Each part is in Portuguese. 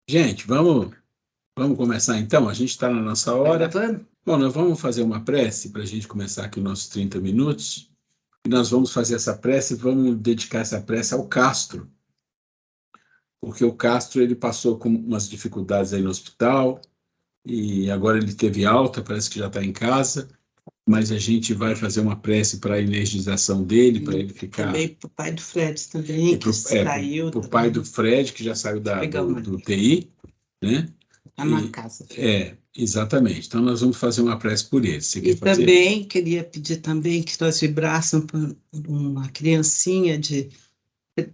Gente, vamos começar então? A gente está na nossa hora. Bom, nós vamos fazer uma prece para a gente começar aqui os nossos 30 minutos. E nós vamos fazer essa prece, vamos dedicar essa prece ao Castro, porque o Castro ele passou com umas dificuldades aí no hospital e agora ele teve alta, parece que já está em casa, mas a gente vai fazer uma prece para a energização dele, para ele ficar... Também para o pai do Fred também, que saiu. Para o pai do Fred, que já saiu do UTI, né? Está na casa. Exatamente. Então, nós vamos fazer uma prece por ele. Você quer fazer? Também queria pedir também que nós vibrássemos por uma criancinha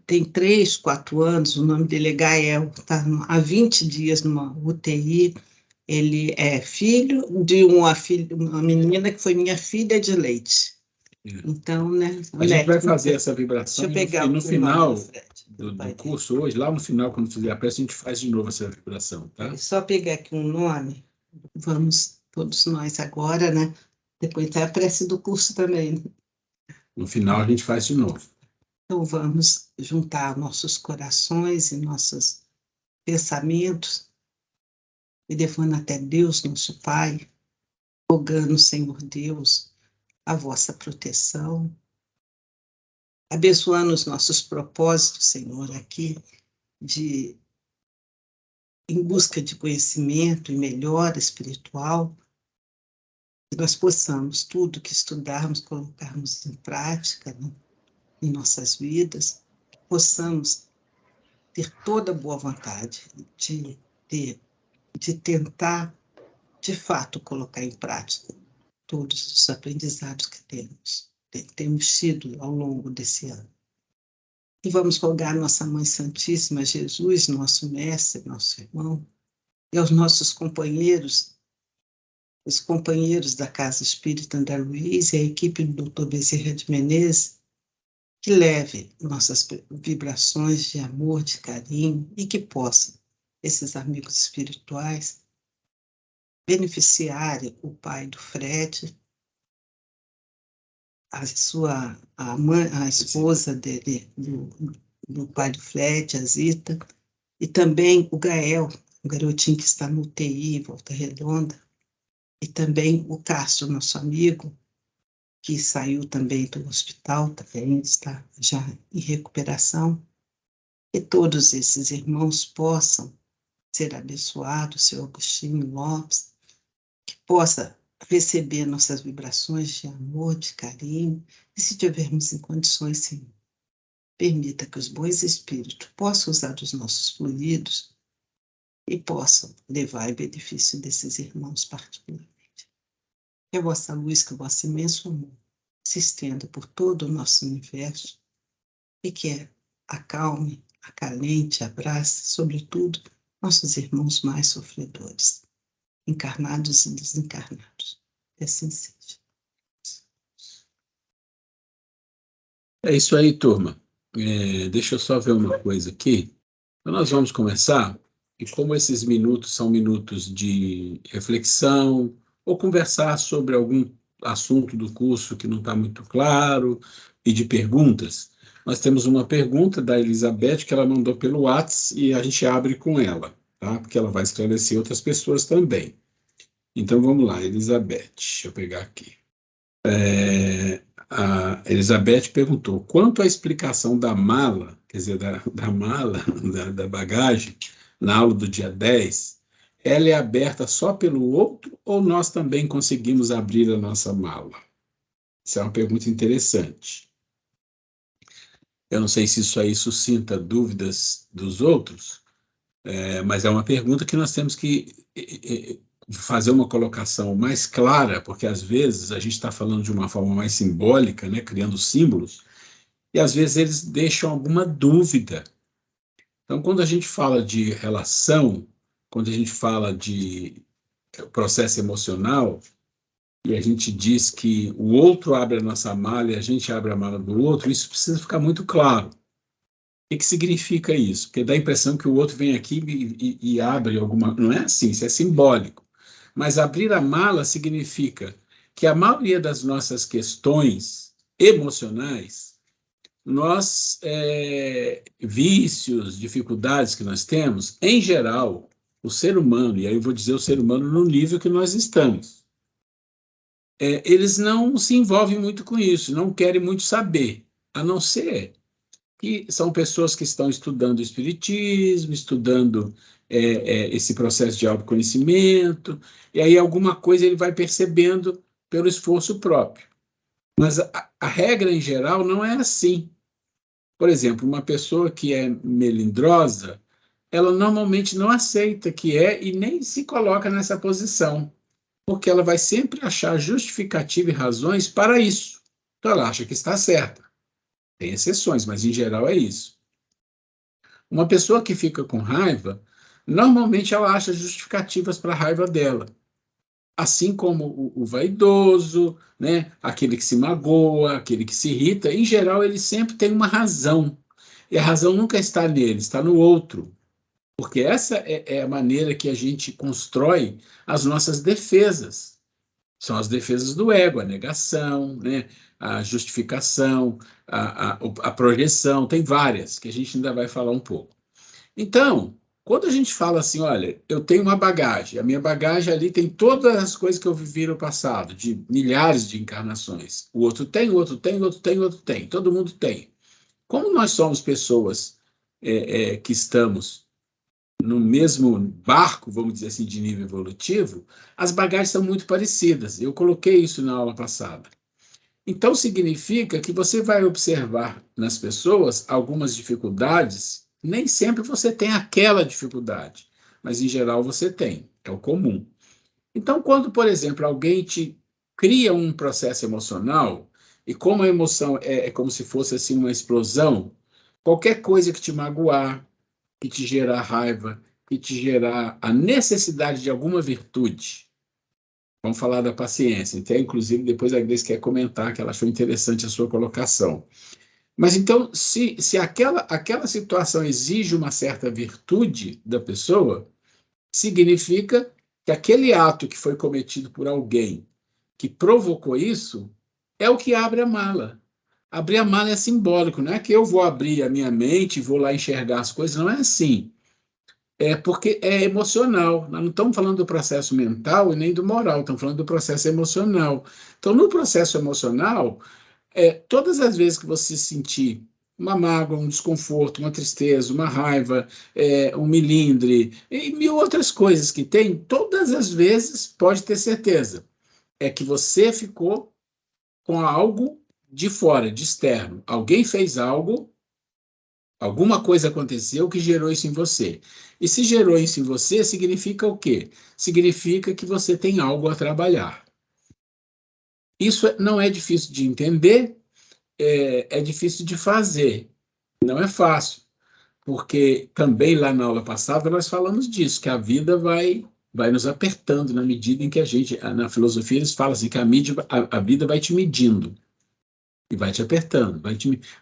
tem 3, 4 anos, o nome dele é Gael, está há 20 dias numa UTI. Ele é filho de uma menina que foi minha filha de leite. Então, né? A gente vai fazer essa vibração e no final do curso, hoje, lá no final, quando fizer a prece, a gente faz de novo essa vibração, tá? Só pegar aqui um nome, vamos todos nós agora, né? Depois tem a prece do curso também. No final a gente faz de novo. Então vamos juntar nossos corações e nossos pensamentos e levando até Deus, nosso Pai, rogando, Senhor Deus, a vossa proteção, abençoando os nossos propósitos, Senhor, aqui, em busca de conhecimento e melhora espiritual, que nós possamos, tudo que estudarmos, colocarmos em prática, né, em nossas vidas, possamos ter toda a boa vontade de tentar, de fato, colocar em prática todos os aprendizados que temos tido ao longo desse ano. E vamos rogar a nossa Mãe Santíssima, Jesus, nosso mestre, nosso irmão, e aos nossos companheiros, os companheiros da Casa Espírita André Luiz e a equipe do Dr. Bezerra de Menezes, que leve nossas vibrações de amor, de carinho, e que possam, esses amigos espirituais, beneficiarem o pai do Fred, a esposa dele, do pai do Fred, a Zita, e também o Gael, o garotinho que está no UTI, Volta Redonda, e também o Castro, nosso amigo, que saiu também do hospital, também está já em recuperação, que todos esses irmãos possam ser abençoados, seu Agostinho Lopes, que possa receber nossas vibrações de amor, de carinho, e se tivermos em condições, Senhor, permita que os bons espíritos possam usar os nossos fluidos e possam levar em benefício desses irmãos particularmente. Que a vossa luz, que o vosso imenso amor se estenda por todo o nosso universo e que acalme, acalente, abrace, sobretudo, nossos irmãos mais sofredores, encarnados e desencarnados. Que assim seja. É isso aí, turma. Deixa eu só ver uma coisa aqui. Então, nós vamos começar, e como esses minutos são minutos de reflexão, ou conversar sobre algum assunto do curso que não está muito claro, e de perguntas, nós temos uma pergunta da Elizabeth que ela mandou pelo WhatsApp e a gente abre com ela, tá? Porque ela vai esclarecer outras pessoas também. Então, vamos lá, Elizabeth, deixa eu pegar aqui. A Elizabeth perguntou, quanto à explicação da mala, quer dizer, da mala, da bagagem, na aula do dia 10, ela é aberta só pelo outro ou nós também conseguimos abrir a nossa mala? Essa é uma pergunta interessante. Eu não sei se isso aí suscita dúvidas dos outros, mas é uma pergunta que nós temos que fazer uma colocação mais clara, porque às vezes a gente está falando de uma forma mais simbólica, né, criando símbolos, e às vezes eles deixam alguma dúvida. Então, quando a gente fala de relação, quando a gente fala de processo emocional, e a gente diz que o outro abre a nossa mala e a gente abre a mala do outro, isso precisa ficar muito claro. O que significa isso? Porque dá a impressão que o outro vem aqui e abre alguma... Não é assim, isso é simbólico. Mas abrir a mala significa que a maioria das nossas questões emocionais vícios, dificuldades que nós temos, em geral, o ser humano, e aí eu vou dizer o ser humano no nível que nós estamos, eles não se envolvem muito com isso, não querem muito saber, a não ser que são pessoas que estão estudando o espiritismo, estudando esse processo de autoconhecimento, e aí alguma coisa ele vai percebendo pelo esforço próprio. Mas a regra, em geral, não é assim. Por exemplo, uma pessoa que é melindrosa, ela normalmente não aceita que é e nem se coloca nessa posição, porque ela vai sempre achar justificativa e razões para isso. Então, ela acha que está certa. Tem exceções, mas em geral é isso. Uma pessoa que fica com raiva, normalmente ela acha justificativas para a raiva dela. Assim como o vaidoso, né? Aquele que se magoa, aquele que se irrita, em geral ele sempre tem uma razão. E a razão nunca está nele, está no outro. Porque essa é a maneira que a gente constrói as nossas defesas. São as defesas do ego, a negação, né? A justificação, a projeção, tem várias, que a gente ainda vai falar um pouco. Então, quando a gente fala assim, olha, eu tenho uma bagagem, a minha bagagem ali tem todas as coisas que eu vivi no passado, de milhares de encarnações. O outro tem, o outro tem, o outro tem, o outro tem, todo mundo tem. Como nós somos pessoas que estamos no mesmo barco, vamos dizer assim, de nível evolutivo, as bagagens são muito parecidas. Eu coloquei isso na aula passada. Então, significa que você vai observar nas pessoas algumas dificuldades, nem sempre você tem aquela dificuldade, mas em geral você tem, é o comum. Então, quando, por exemplo, alguém te cria um processo emocional, e como a emoção é como se fosse assim uma explosão, qualquer coisa que te magoar, que te gerar raiva, que te gerar a necessidade de alguma virtude. Vamos falar da paciência. Então, inclusive, depois a Grace quer comentar que ela achou interessante a sua colocação. Mas então, se aquela situação exige uma certa virtude da pessoa, significa que aquele ato que foi cometido por alguém que provocou isso é o que abre a mala. Abrir a mala é simbólico, não é que eu vou abrir a minha mente e vou lá enxergar as coisas, não é assim. É porque é emocional. Nós não estamos falando do processo mental e nem do moral, estamos falando do processo emocional. Então, no processo emocional, todas as vezes que você sentir uma mágoa, um desconforto, uma tristeza, uma raiva, um melindre, e mil outras coisas que tem, todas as vezes, pode ter certeza, é que você ficou com algo de fora, de externo. Alguém fez algo. Alguma coisa aconteceu que gerou isso em você. E se gerou isso em você, significa o quê? Significa que você tem algo a trabalhar. Isso não é difícil de entender, é difícil de fazer. Não é fácil, porque também lá na aula passada nós falamos disso, que a vida vai nos apertando na medida em que a gente, na filosofia eles falam assim, que a vida vai te medindo. E vai te apertando.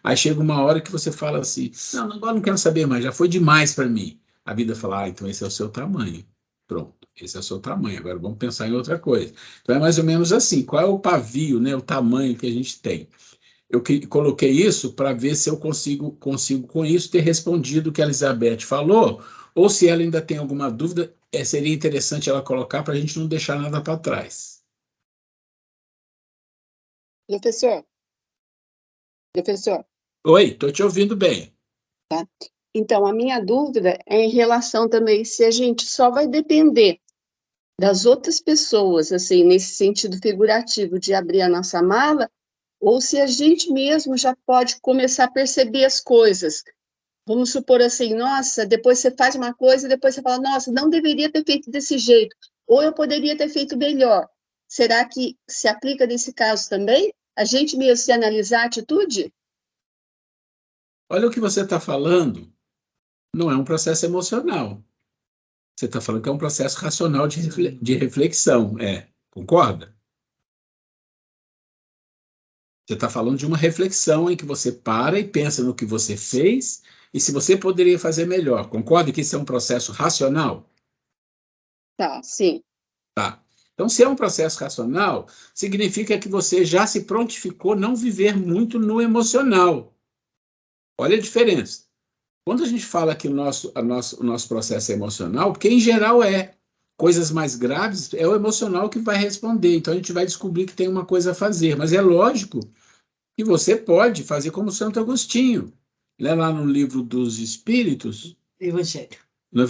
Aí chega uma hora que você fala assim, não, agora não quero saber mais, já foi demais para mim. A vida fala, então esse é o seu tamanho. Pronto, esse é o seu tamanho. Agora vamos pensar em outra coisa. Então é mais ou menos assim, qual é o pavio, né, o tamanho que a gente tem? Eu coloquei isso para ver se eu consigo com isso ter respondido o que a Elizabeth falou, ou se ela ainda tem alguma dúvida, seria interessante ela colocar para a gente não deixar nada para trás. Professor. Oi, estou te ouvindo bem. Tá? Então, a minha dúvida é em relação também se a gente só vai depender das outras pessoas, assim, nesse sentido figurativo de abrir a nossa mala, ou se a gente mesmo já pode começar a perceber as coisas. Vamos supor assim, nossa, depois você faz uma coisa, depois você fala, nossa, não deveria ter feito desse jeito, ou eu poderia ter feito melhor. Será que se aplica nesse caso também? A gente mesmo se analisar a atitude? Olha o que você está falando, não é um processo emocional. Você está falando que é um processo racional de reflexão, concorda? Você está falando de uma reflexão em que você para e pensa no que você fez e se você poderia fazer melhor. Concorda que isso é um processo racional? Tá, sim. Tá. Então, se é um processo racional, significa que você já se prontificou não viver muito no emocional. Olha a diferença. Quando a gente fala que o nosso processo é emocional, porque em geral coisas mais graves, é o emocional que vai responder. Então a gente vai descobrir que tem uma coisa a fazer. Mas é lógico que você pode fazer como Santo Agostinho, né? Lá no livro dos Espíritos, Evangelho. no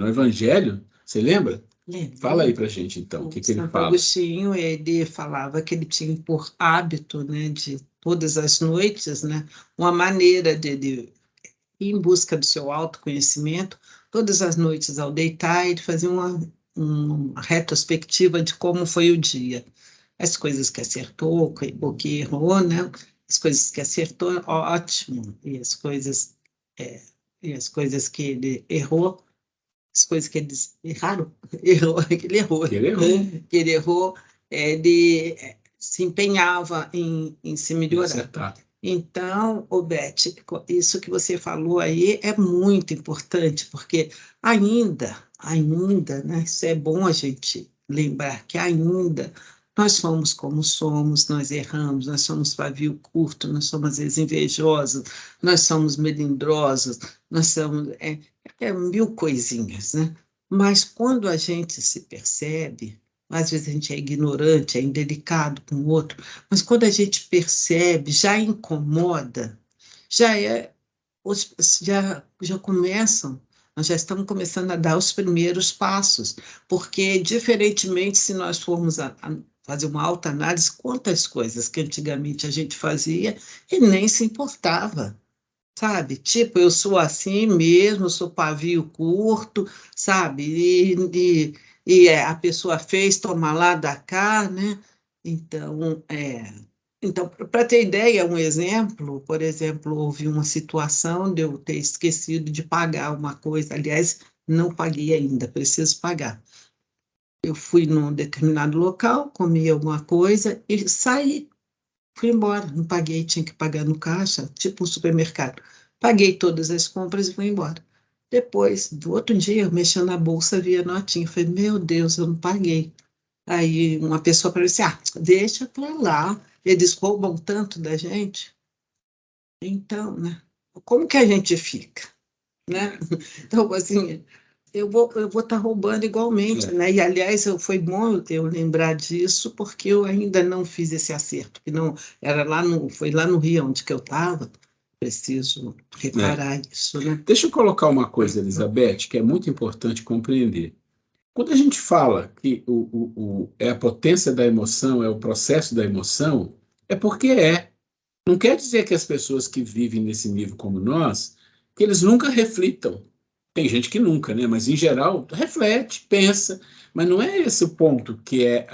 Evangelho, você lembra? Lembro. Fala aí pra gente, então, o que ele Santo fala. Agostinho, ele falava que ele tinha por hábito, né, de todas as noites, né, uma maneira de ir em busca do seu autoconhecimento. Todas as noites, ao deitar, ele fazia uma retrospectiva de como foi o dia. As coisas que acertou, o que errou, né? As coisas que acertou, ótimo. E as coisas que ele errou, as coisas que eles erraram, que ele errou, Que ele errou. que ele errou, ele se empenhava em se melhorar. Acertar. Então, Beth, isso que você falou aí é muito importante, porque ainda, né, isso é bom a gente lembrar que ainda nós somos como somos, nós erramos, nós somos pavio curto, nós somos às vezes invejosos, nós somos melindrosos, nós somos mil coisinhas, né? Mas quando a gente se percebe, às vezes a gente é ignorante, é indelicado com o outro, mas quando a gente percebe, já incomoda, já começam, nós já estamos começando a dar os primeiros passos, porque, diferentemente, se nós formos a fazer uma autoanálise, quantas coisas que antigamente a gente fazia e nem se importava, sabe? Tipo, eu sou assim mesmo, eu sou pavio curto, sabe? A pessoa fez, toma lá, dá cá, né? Então, para ter ideia, um exemplo, por exemplo, houve uma situação de eu ter esquecido de pagar uma coisa, aliás, não paguei ainda, preciso pagar. Eu fui num determinado local, comi alguma coisa e saí, fui embora, não paguei, tinha que pagar no caixa, tipo um supermercado. Paguei todas as compras e fui embora. Depois, do outro dia, eu mexendo na bolsa, vi a notinha, falei, meu Deus, eu não paguei. Aí uma pessoa falou assim, deixa para lá, eles roubam tanto da gente. Então, né, como que a gente fica, né? Então, assim, eu vou estar roubando igualmente, né? E, aliás, foi bom eu lembrar disso, porque eu ainda não fiz esse acerto, que não era foi lá no Rio onde que eu estava, preciso reparar isso, né? Deixa eu colocar uma coisa, Elizabeth, que é muito importante compreender. Quando a gente fala que é a potência da emoção, é o processo da emoção, é porque é. Não quer dizer que as pessoas que vivem nesse nível como nós, que eles nunca reflitam. Tem gente que nunca, né? Mas, em geral, reflete, pensa. Mas não é esse o ponto que é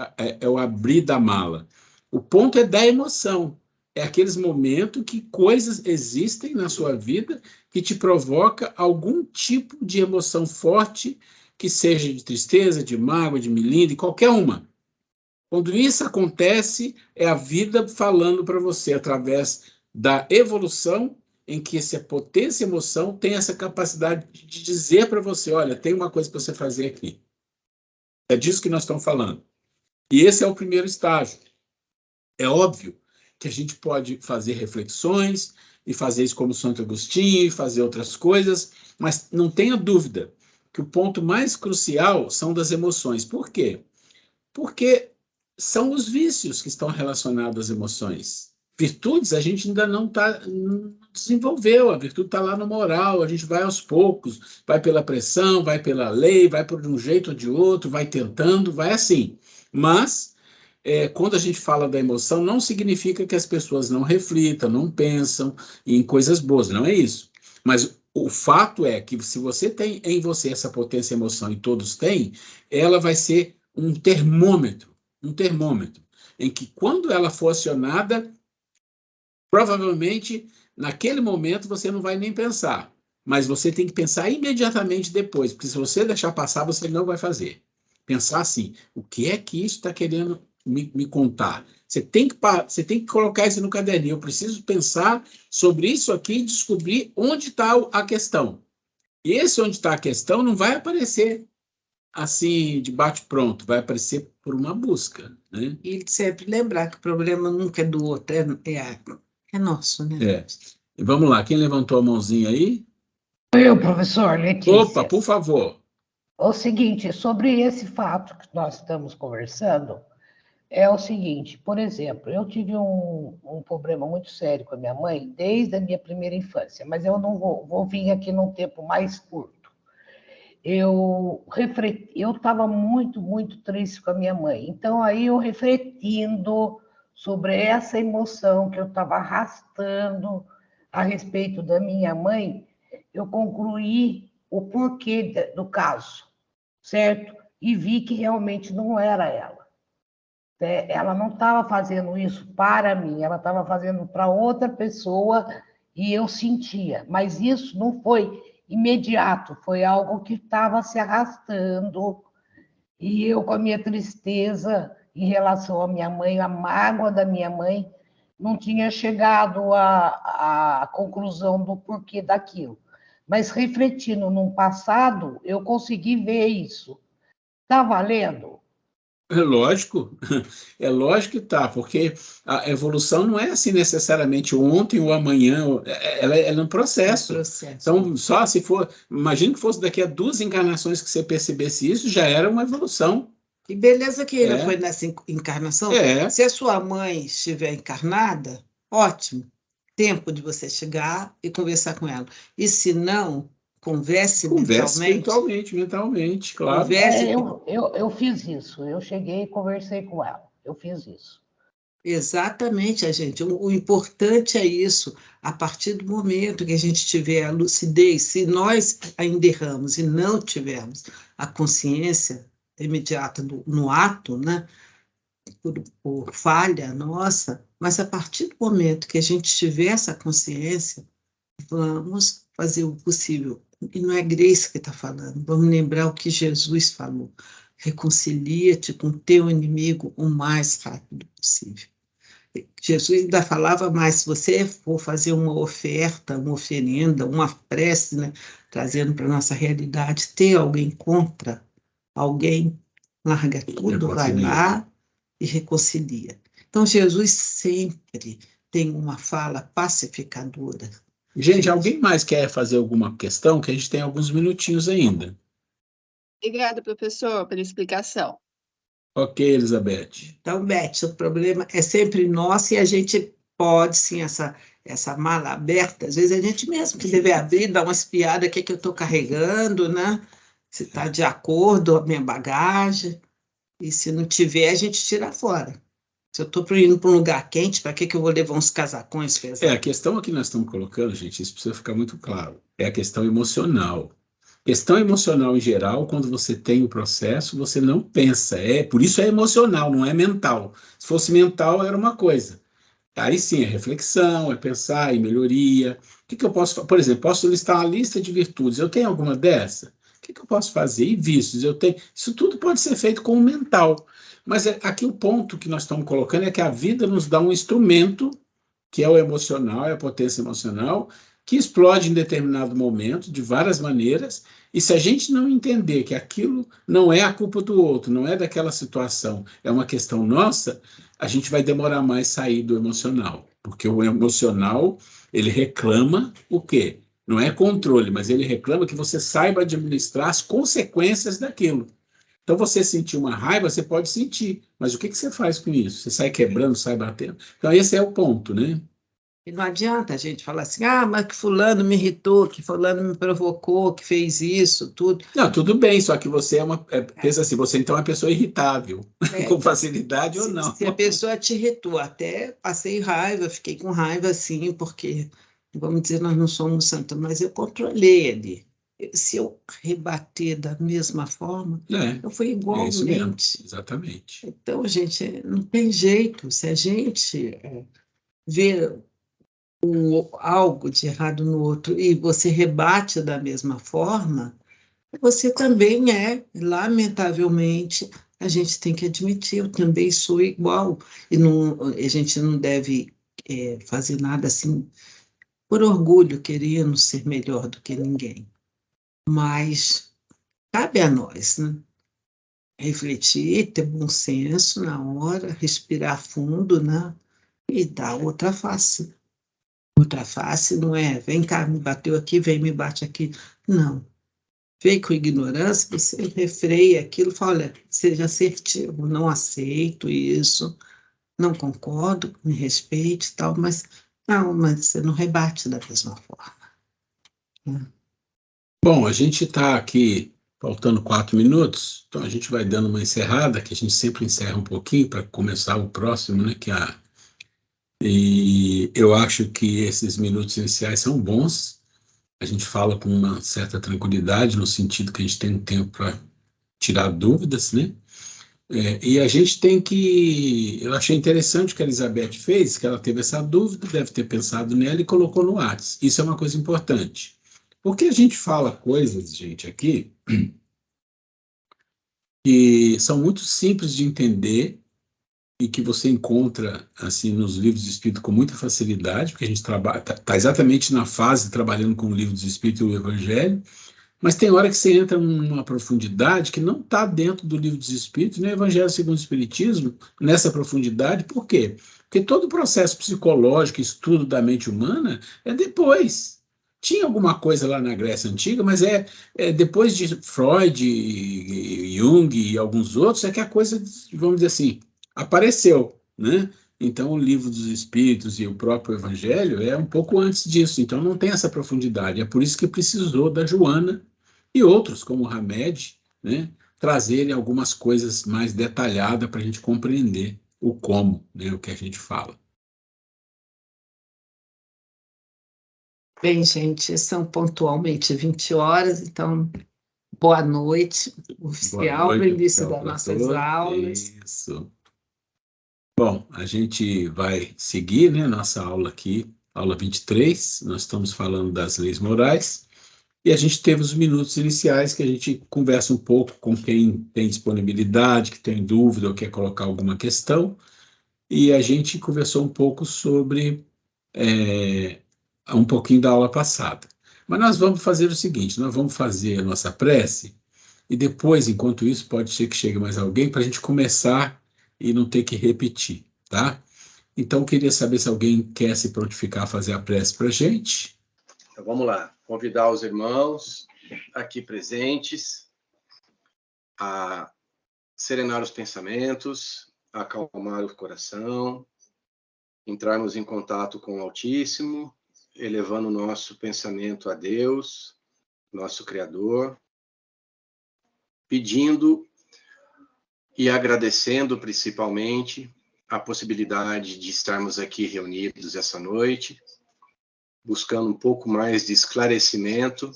o abrir da mala. O ponto é da emoção. É aqueles momentos que coisas existem na sua vida que te provoca algum tipo de emoção forte, que seja de tristeza, de mágoa, de melindre, qualquer uma. Quando isso acontece, é a vida falando para você, através da evolução, em que essa potência emoção tem essa capacidade de dizer para você, olha, tem uma coisa para você fazer aqui. É disso que nós estamos falando. E esse é o primeiro estágio. É óbvio que a gente pode fazer reflexões e fazer isso como Santo Agostinho e fazer outras coisas, mas não tenha dúvida que o ponto mais crucial são das emoções. Por quê? Porque são os vícios que estão relacionados às emoções. Virtudes a gente ainda não desenvolveu, a virtude está lá no moral, a gente vai aos poucos, vai pela pressão, vai pela lei, vai por um jeito ou de outro, vai tentando, vai assim. Mas, quando a gente fala da emoção, não significa que as pessoas não reflitam, não pensam em coisas boas, não é isso. Mas o fato é que se você tem em você essa potência emoção, e todos têm, ela vai ser um termômetro, em que quando ela for acionada, provavelmente, naquele momento, você não vai nem pensar, mas você tem que pensar imediatamente depois, porque se você deixar passar, você não vai fazer. Pensar assim, o que é que isso está querendo me contar? Você tem que colocar isso no caderninho, eu preciso pensar sobre isso aqui e descobrir onde está a questão. E esse onde está a questão não vai aparecer assim, de bate-pronto, vai aparecer por uma busca, né? E sempre lembrar que o problema nunca é do outro, é nosso, né? Vamos lá, quem levantou a mãozinha aí? Eu, professor Opa, Letícia. por favor. O seguinte, sobre esse fato que nós estamos conversando, é o seguinte, por exemplo, eu tive um problema muito sério com a minha mãe desde a minha primeira infância, mas eu não vou vir aqui num tempo mais curto. Eu estava muito, muito triste com a minha mãe. Então, aí eu refletindo sobre essa emoção que eu estava arrastando a respeito da minha mãe, eu concluí o porquê do caso, certo? E vi que realmente não era ela. Ela não estava fazendo isso para mim, ela estava fazendo para outra pessoa e eu sentia. Mas isso não foi imediato, foi algo que estava se arrastando. E eu, com a minha tristeza em relação à minha mãe, a mágoa da minha mãe, não tinha chegado à conclusão do porquê daquilo. Mas refletindo no passado, eu consegui ver isso. Está valendo? É lógico que tá, porque a evolução não é assim necessariamente ontem ou amanhã, ela é um processo. Então, só se for, imagine que fosse daqui a 2 encarnações que você percebesse isso, já era uma evolução. E beleza que ele foi nessa encarnação. É. Se a sua mãe estiver encarnada, ótimo. Tempo de você chegar e conversar com ela. E se não, converse mentalmente, claro. Eu fiz isso, eu cheguei e conversei com ela, eu fiz isso. Exatamente, gente. O importante é isso. A partir do momento que a gente tiver a lucidez, se nós ainda erramos e não tivermos a consciência imediata no ato, né, por falha nossa, mas a partir do momento que a gente tiver essa consciência, vamos fazer o possível. E não é Grace que está falando, vamos lembrar o que Jesus falou. Reconcilia-te com teu inimigo o mais rápido possível. Jesus ainda falava mais, se você for fazer uma oferta, uma oferenda, uma prece, né, trazendo para a nossa realidade, ter alguém contra alguém, larga tudo, vai lá e reconcilia. Então, Jesus sempre tem uma fala pacificadora. Gente, alguém mais quer fazer alguma questão? Que a gente tem alguns minutinhos ainda. Obrigada, professor, pela explicação. Ok, Elizabeth. Então, Beth, o problema é sempre nosso e a gente pode, sim, essa mala aberta, às vezes a gente mesmo que deve abrir, dar uma espiada, o que eu estou carregando, né? Se está de acordo a minha bagagem, e se não tiver, a gente tira fora. Se eu estou indo para um lugar quente, para que eu vou levar uns casacões pesados? A questão aqui que nós estamos colocando, gente, isso precisa ficar muito claro, é a questão emocional. Questão emocional em geral, quando você tem o processo, você não pensa. Por isso é emocional, não é mental. Se fosse mental, era uma coisa. Aí sim, é reflexão, é pensar em melhoria. O que eu posso fazer? Por exemplo, posso listar uma lista de virtudes. Eu tenho alguma dessa? O que eu posso fazer? E vícios? Eu tenho. Isso tudo pode ser feito com o mental. Mas aqui o ponto que nós estamos colocando é que a vida nos dá um instrumento, que é o emocional, é a potência emocional, que explode em determinado momento, de várias maneiras, e se a gente não entender que aquilo não é a culpa do outro, não é daquela situação, é uma questão nossa, a gente vai demorar mais sair do emocional, porque o emocional, ele reclama o quê? Não é controle, mas ele reclama que você saiba administrar as consequências daquilo. Então, você sentir uma raiva, você pode sentir, mas o que você faz com isso? Você sai quebrando, sai batendo? Então, esse é o ponto, né? E não adianta a gente falar assim, mas que fulano me irritou, que fulano me provocou, que fez isso, tudo. Não, tudo bem, só que você pensa assim, você então é uma pessoa irritável, com facilidade ou não. Se a pessoa te irritou, até passei raiva, fiquei com raiva, sim, porque, vamos dizer, nós não somos santos, mas eu controlei ali. Se eu rebater da mesma forma, eu fui igualmente. É isso mesmo, exatamente. Então, gente, não tem jeito. Se a gente vê algo de errado no outro e você rebate da mesma forma, você também lamentavelmente, a gente tem que admitir, eu também sou igual, e a gente não deve fazer nada assim por orgulho, querendo ser melhor do que ninguém. Mas cabe a nós, né? Refletir, ter bom senso na hora, respirar fundo, né? E dar outra face. Outra face não é, vem cá, me bateu aqui, vem, me bate aqui. Não. Veio com ignorância, você refreia aquilo, fala, olha, seja assertivo, não aceito isso, não concordo, me respeite e tal, mas você não rebate da mesma forma. Bom, a gente está aqui faltando 4 minutos, então a gente vai dando uma encerrada, que a gente sempre encerra um pouquinho para começar o próximo, né? E eu acho que esses minutos iniciais são bons. A gente fala com uma certa tranquilidade, no sentido que a gente tem um tempo para tirar dúvidas, né? E a gente tem que... Eu achei interessante o que a Elizabeth fez, que ela teve essa dúvida, deve ter pensado nela e colocou no WhatsApp. Isso é uma coisa importante. Porque a gente fala coisas, gente, aqui, que são muito simples de entender e que você encontra, assim, nos livros de Espírito com muita facilidade, porque a gente está exatamente na fase trabalhando com o livro dos Espíritos e o Evangelho, mas tem hora que você entra numa profundidade que não está dentro do livro dos Espíritos, nem Evangelho segundo o Espiritismo, nessa profundidade. Por quê? Porque todo o processo psicológico, estudo da mente humana, é depois. Tinha alguma coisa lá na Grécia Antiga, mas depois de Freud, Jung e alguns outros, é que a coisa, vamos dizer assim, apareceu, né? Então, o livro dos Espíritos e o próprio Evangelho é um pouco antes disso, então não tem essa profundidade. É por isso que precisou da Joana e outros, como o Hamed, né, trazerem algumas coisas mais detalhadas para a gente compreender o como, né, o que a gente fala. Bem, gente, são pontualmente 20 horas, então, boa noite, oficial, no início das nossas aulas. Isso. Bom, a gente vai seguir, né, nossa aula aqui, aula 23, nós estamos falando das leis morais, e a gente teve os minutos iniciais que a gente conversa um pouco com quem tem disponibilidade, que tem dúvida ou quer colocar alguma questão, e a gente conversou um pouco sobre um pouquinho da aula passada. Mas nós vamos fazer o seguinte, nós vamos fazer a nossa prece, e depois, enquanto isso, pode ser que chegue mais alguém para a gente começar e não ter que repetir, tá? Então, eu queria saber se alguém quer se prontificar a fazer a prece para a gente. Então, vamos lá. Convidar os irmãos aqui presentes a serenar os pensamentos, acalmar o coração, entrarmos em contato com o Altíssimo, elevando o nosso pensamento a Deus, nosso Criador, pedindo e agradecendo principalmente a possibilidade de estarmos aqui reunidos essa noite, buscando um pouco mais de esclarecimento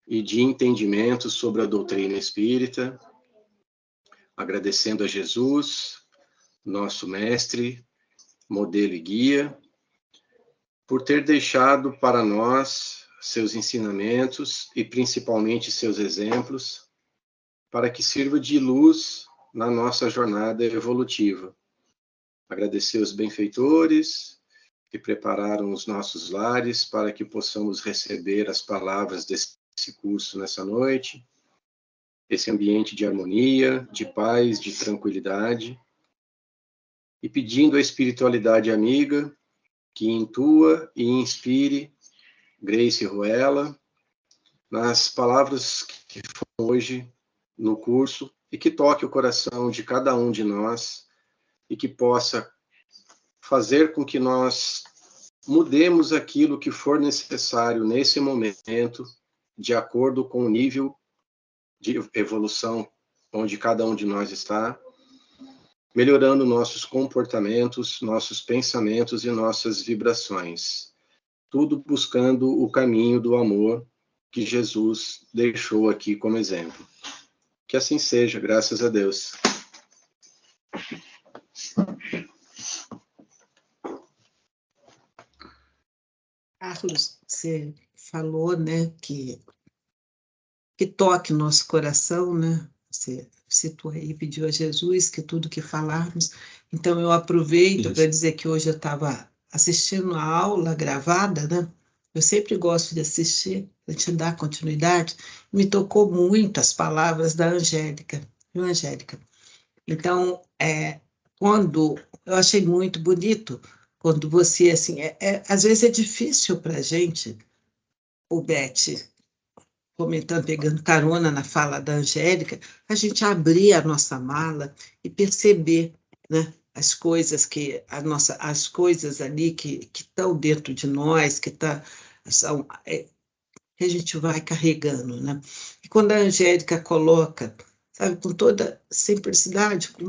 e de entendimento sobre a doutrina espírita, agradecendo a Jesus, nosso mestre, modelo e guia, por ter deixado para nós seus ensinamentos e principalmente seus exemplos, para que sirva de luz na nossa jornada evolutiva. Agradecer os benfeitores que prepararam os nossos lares para que possamos receber as palavras desse curso nessa noite, esse ambiente de harmonia, de paz, de tranquilidade, e pedindo a espiritualidade amiga que intua e inspire Grace Ruela nas palavras que foram hoje no curso e que toque o coração de cada um de nós e que possa fazer com que nós mudemos aquilo que for necessário nesse momento, de acordo com o nível de evolução onde cada um de nós está, melhorando nossos comportamentos, nossos pensamentos e nossas vibrações. Tudo buscando o caminho do amor que Jesus deixou aqui como exemplo. Que assim seja, graças a Deus. Carlos, você falou, né, que toque nosso coração, né? Você citou aí, pediu a Jesus que tudo que falarmos. Então, eu aproveito para dizer que hoje eu estava assistindo a aula gravada, né? Eu sempre gosto de assistir, para te dar continuidade. Me tocou muito as palavras da Angélica, viu, Angélica? Então, quando eu achei muito bonito, Quando você, assim, às vezes é difícil para a gente, o Beth, comentando, pegando carona na fala da Angélica, a gente abrir a nossa mala e perceber, né, as coisas as coisas ali que estão dentro de nós, que a gente vai carregando, né? E quando a Angélica coloca, sabe, com toda simplicidade, com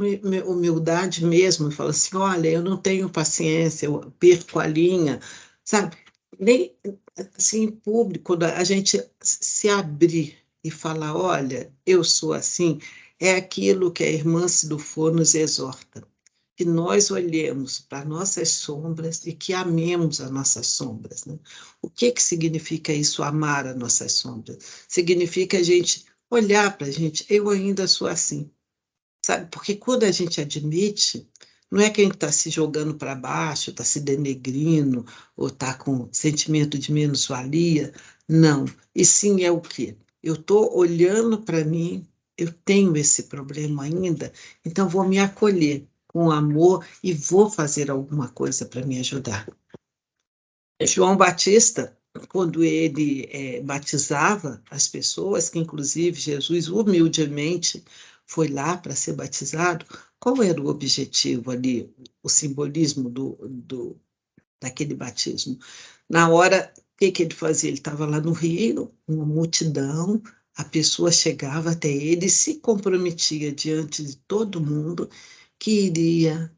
humildade mesmo, fala assim, olha, eu não tenho paciência, eu perco a linha, sabe? Nem assim, em público, quando a gente se abrir e falar, olha, eu sou assim, é aquilo que a irmã Sidufo nos exorta, que nós olhemos para nossas sombras e que amemos as nossas sombras, né? O que significa isso, amar as nossas sombras? Significa a gente olhar para a gente, eu ainda sou assim, sabe? Porque quando a gente admite, não é que a gente está se jogando para baixo, está se denegrindo, ou está com sentimento de menos-valia, não. E sim é o quê? Eu estou olhando para mim, eu tenho esse problema ainda, então vou me acolher com amor e vou fazer alguma coisa para me ajudar. João Batista, quando ele batizava as pessoas, que inclusive Jesus humildemente foi lá para ser batizado, qual era o objetivo ali, o simbolismo daquele batismo? Na hora, o que ele fazia? Ele estava lá no rio, uma multidão, a pessoa chegava até ele e se comprometia diante de todo mundo que iria,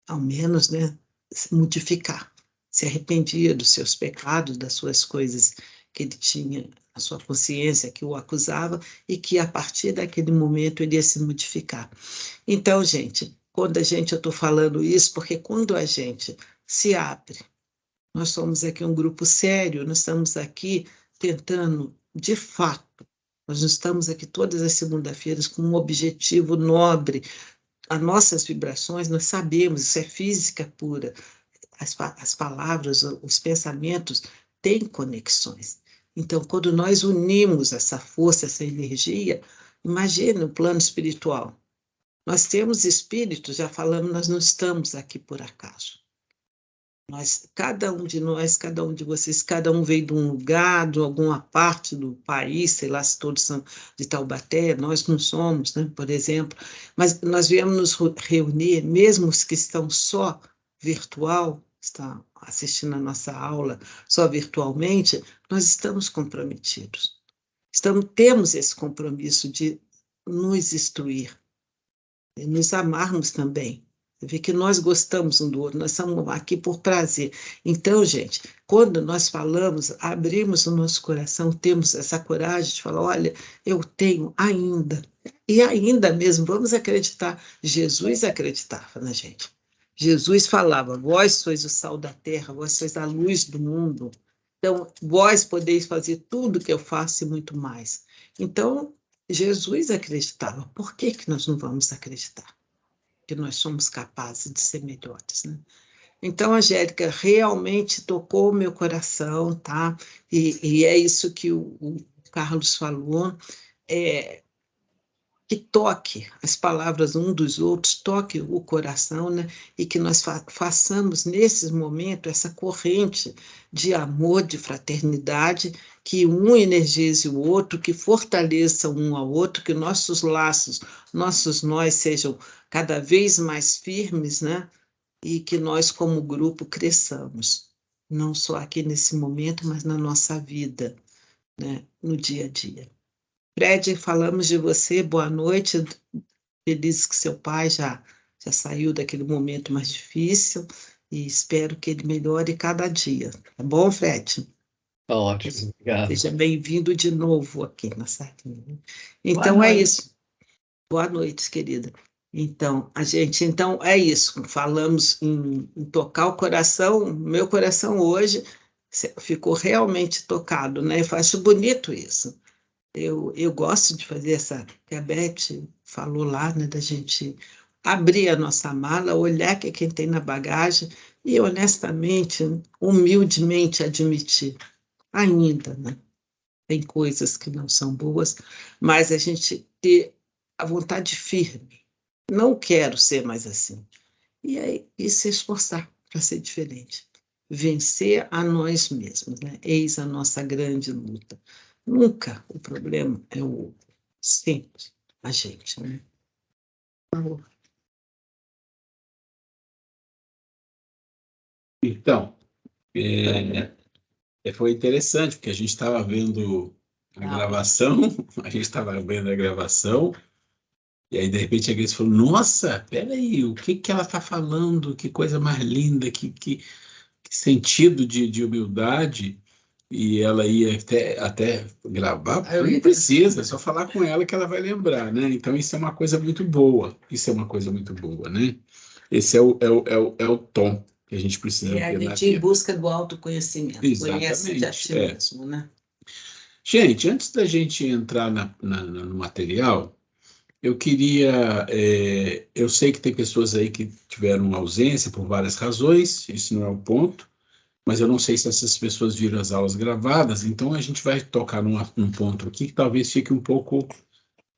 ao menos, né, se modificar, se arrependia dos seus pecados, das suas coisas que ele tinha, a sua consciência que o acusava, e que a partir daquele momento ele ia se modificar. Então, gente, eu estou falando isso porque quando a gente se abre, nós somos aqui um grupo sério, nós estamos aqui tentando, de fato, nós não estamos aqui todas as segundas-feiras com um objetivo nobre. As nossas vibrações, nós sabemos, isso é física pura. As palavras, os pensamentos têm conexões. Então, quando nós unimos essa força, essa energia, imagine o plano espiritual. Nós temos espíritos, já falamos, nós não estamos aqui por acaso. Cada um de nós, cada um de vocês, cada um veio de um lugar, de alguma parte do país, sei lá se todos são de Taubaté, nós não somos, né, por exemplo, mas nós viemos nos reunir, mesmo os que estão só virtual, estão assistindo a nossa aula só virtualmente, nós estamos comprometidos. Temos esse compromisso de nos instruir, e nos amarmos também. Você vê que nós gostamos um do outro, nós estamos aqui por prazer. Então, gente, quando nós falamos, abrimos o nosso coração, temos essa coragem de falar, olha, eu tenho ainda, e ainda mesmo, vamos acreditar, Jesus acreditava na gente. Jesus falava, vós sois o sal da terra, vós sois a luz do mundo, então, vós podeis fazer tudo que eu faço e muito mais. Então, Jesus acreditava, por que nós não vamos acreditar? Que nós somos capazes de ser melhores, né? Então, a Angélica realmente tocou o meu coração, tá? E é isso que o Carlos falou, que toque as palavras um dos outros, toque o coração, né? E que nós façamos, nesses momentos, essa corrente de amor, de fraternidade, que um energize o outro, que fortaleça um ao outro, que nossos laços, nossos nós sejam cada vez mais firmes, né? E que nós, como grupo, cresçamos, não só aqui nesse momento, mas na nossa vida, né? No dia a dia. Fred, falamos de você, boa noite, feliz que seu pai já saiu daquele momento mais difícil e espero que ele melhore cada dia, tá bom, Fred? Ótimo, obrigado. Seja bem-vindo de novo aqui na sardinha. Então é isso. Boa noite, querida. Então, é isso, falamos em tocar o coração, meu coração hoje ficou realmente tocado, né? Eu acho bonito isso. Eu gosto de fazer que a Beth falou lá, né, da gente abrir a nossa mala, olhar que quem tem na bagagem e, honestamente, humildemente admitir, ainda, né, tem coisas que não são boas, mas a gente ter a vontade firme, não quero ser mais assim, e aí e se esforçar, para ser diferente. Vencer a nós mesmos, né? Eis a nossa grande luta. Nunca o problema é o outro, sempre a gente, né? Então, foi interessante, porque a gente estava vendo a gravação, e aí, de repente, a Grace falou, nossa, peraí, o que que ela está falando? Que coisa mais linda, que sentido de humildade. E ela ia até gravar, não precisa, é só falar com ela que ela vai lembrar, né? Então, isso é uma coisa muito boa, né? Esse é o tom que a gente precisa ter a na gente ir em vida. busca do autoconhecimento, conhece-te a ti mesmo, né? Gente, antes da gente entrar no material, eu queria. Eu sei que tem pessoas aí que tiveram ausência por várias razões, isso não é o ponto, mas eu não sei se essas pessoas viram as aulas gravadas, então a gente vai tocar num ponto aqui que talvez fique um pouco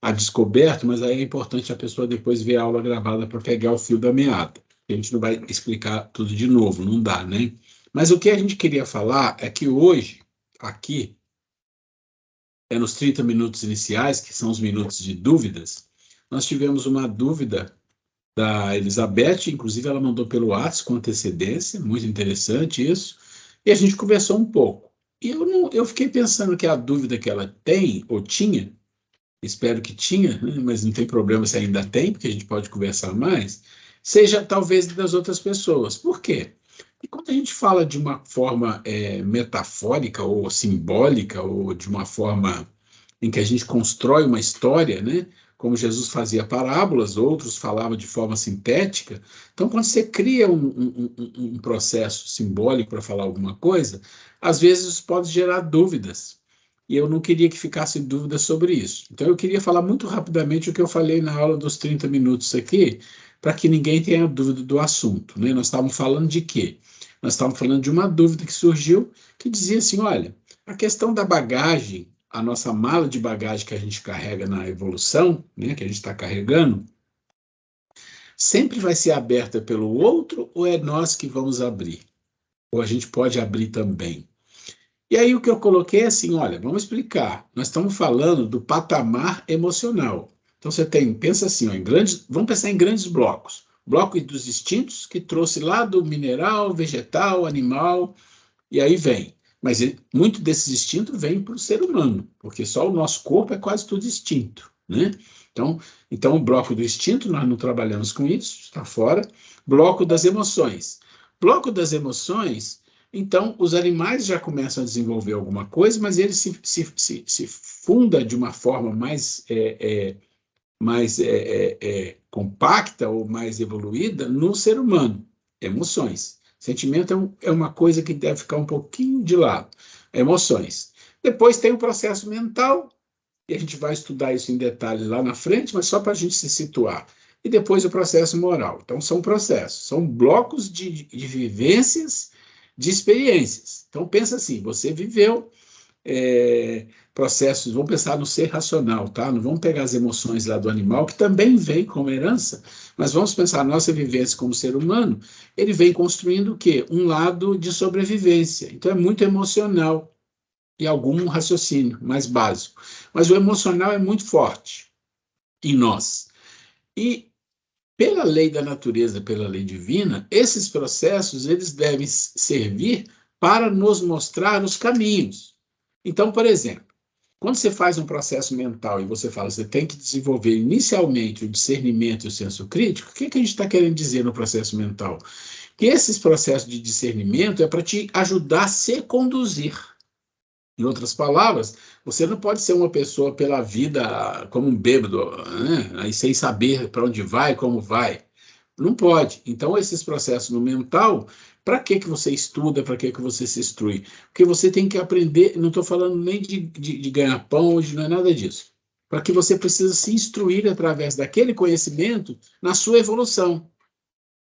a descoberto, mas aí é importante a pessoa depois ver a aula gravada para pegar o fio da meada. A gente não vai explicar tudo de novo, não dá, né? Mas o que a gente queria falar é que hoje, aqui, nos 30 minutos iniciais, que são os minutos de dúvidas, nós tivemos uma dúvida da Elizabeth, inclusive ela mandou pelo WhatsApp com antecedência, muito interessante isso, e a gente conversou um pouco. E eu fiquei pensando que a dúvida que ela tem, ou tinha, espero que tinha, né, mas não tem problema se ainda tem, porque a gente pode conversar mais, seja talvez das outras pessoas. Por quê? E quando a gente fala de uma forma metafórica ou simbólica, ou de uma forma em que a gente constrói uma história, né? Como Jesus fazia parábolas, outros falavam de forma sintética. Então, quando você cria um processo simbólico para falar alguma coisa, às vezes isso pode gerar dúvidas. E eu não queria que ficasse dúvida sobre isso. Então, eu queria falar muito rapidamente o que eu falei na aula dos 30 minutos aqui, para que ninguém tenha dúvida do assunto, né? Nós estávamos falando de quê? Nós estávamos falando de uma dúvida que surgiu, que dizia assim, olha, a questão da bagagem, a nossa mala de bagagem que a gente carrega na evolução, né, que a gente está carregando, sempre vai ser aberta pelo outro ou é nós que vamos abrir? Ou a gente pode abrir também? E aí o que eu coloquei é assim, olha, vamos explicar. Nós estamos falando do patamar emocional. Então você pensa assim, ó, vamos pensar em grandes blocos. Bloco dos instintos, que trouxe lá do mineral, vegetal, animal, e aí vem. Mas muito desses instintos vem para o ser humano, porque só o nosso corpo é quase tudo instinto, né? Então, o bloco do instinto, nós não trabalhamos com isso, está fora. Bloco das emoções. Bloco das emoções, então, os animais já começam a desenvolver alguma coisa, mas ele se funda de uma forma mais compacta ou mais evoluída no ser humano. Emoções. Sentimento é uma coisa que deve ficar um pouquinho de lado. Emoções. Depois tem o processo mental, e a gente vai estudar isso em detalhes lá na frente, mas só para a gente se situar. E depois o processo moral. Então, são processos, são blocos de vivências, de experiências. Então, pensa assim, você viveu processos, vamos pensar no ser racional, tá? Não vamos pegar as emoções lá do animal, que também vem como herança, mas vamos pensar a nossa vivência como ser humano, ele vem construindo o quê? Um lado de sobrevivência. Então é muito emocional e algum raciocínio mais básico. Mas o emocional é muito forte em nós. E pela lei da natureza, pela lei divina, esses processos eles devem servir para nos mostrar os caminhos. Então, por exemplo, quando você faz um processo mental e você fala que você tem que desenvolver inicialmente o discernimento e o senso crítico, o que a gente está querendo dizer no processo mental? Que esses processos de discernimento é para te ajudar a se conduzir. Em outras palavras, você não pode ser uma pessoa pela vida como um bêbado, né? Aí sem saber para onde vai, como vai. Não pode. Então, esses processos no mental, para que você estuda, para que você se instrui? Porque você tem que aprender, não estou falando nem de ganhar pão, hoje não é nada disso. Para que você precisa se instruir através daquele conhecimento na sua evolução.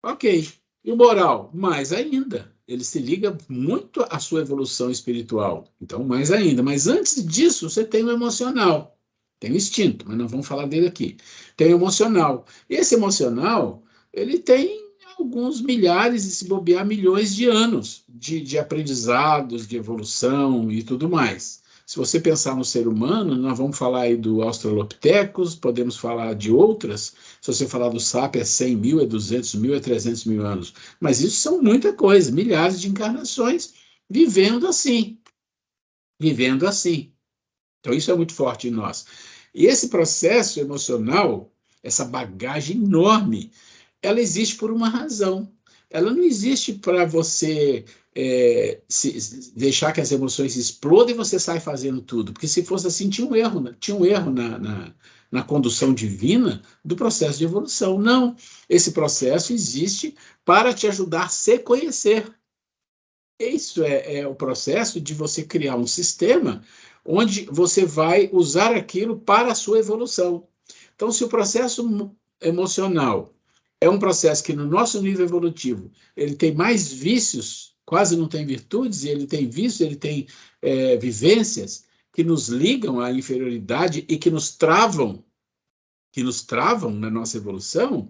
Ok. E o moral? Mais ainda. Ele se liga muito à sua evolução espiritual. Então, mais ainda. Mas antes disso, você tem o emocional. Tem o instinto, mas não vamos falar dele aqui. Tem o emocional. E esse emocional, ele tem alguns milhares, e se bobear, milhões de anos de aprendizados, de evolução e tudo mais. Se você pensar no ser humano, nós vamos falar aí do Australopithecus, podemos falar de outras. Se você falar do Sapiens, é 100 mil, é 200 mil, é 300 mil anos. Mas isso são muita coisa, milhares de encarnações vivendo assim. Vivendo assim. Então, isso é muito forte em nós. E esse processo emocional, essa bagagem enorme, ela existe por uma razão. Ela não existe para você deixar que as emoções explodem e você sai fazendo tudo. Porque se fosse assim, tinha um erro na condução divina do processo de evolução. Não. Esse processo existe para te ajudar a se conhecer. Isso é o processo de você criar um sistema onde você vai usar aquilo para a sua evolução. Então, se o processo emocional é um processo que, no nosso nível evolutivo, ele tem mais vícios, quase não tem virtudes, e ele tem vícios, ele tem vivências que nos ligam à inferioridade e que nos travam na nossa evolução,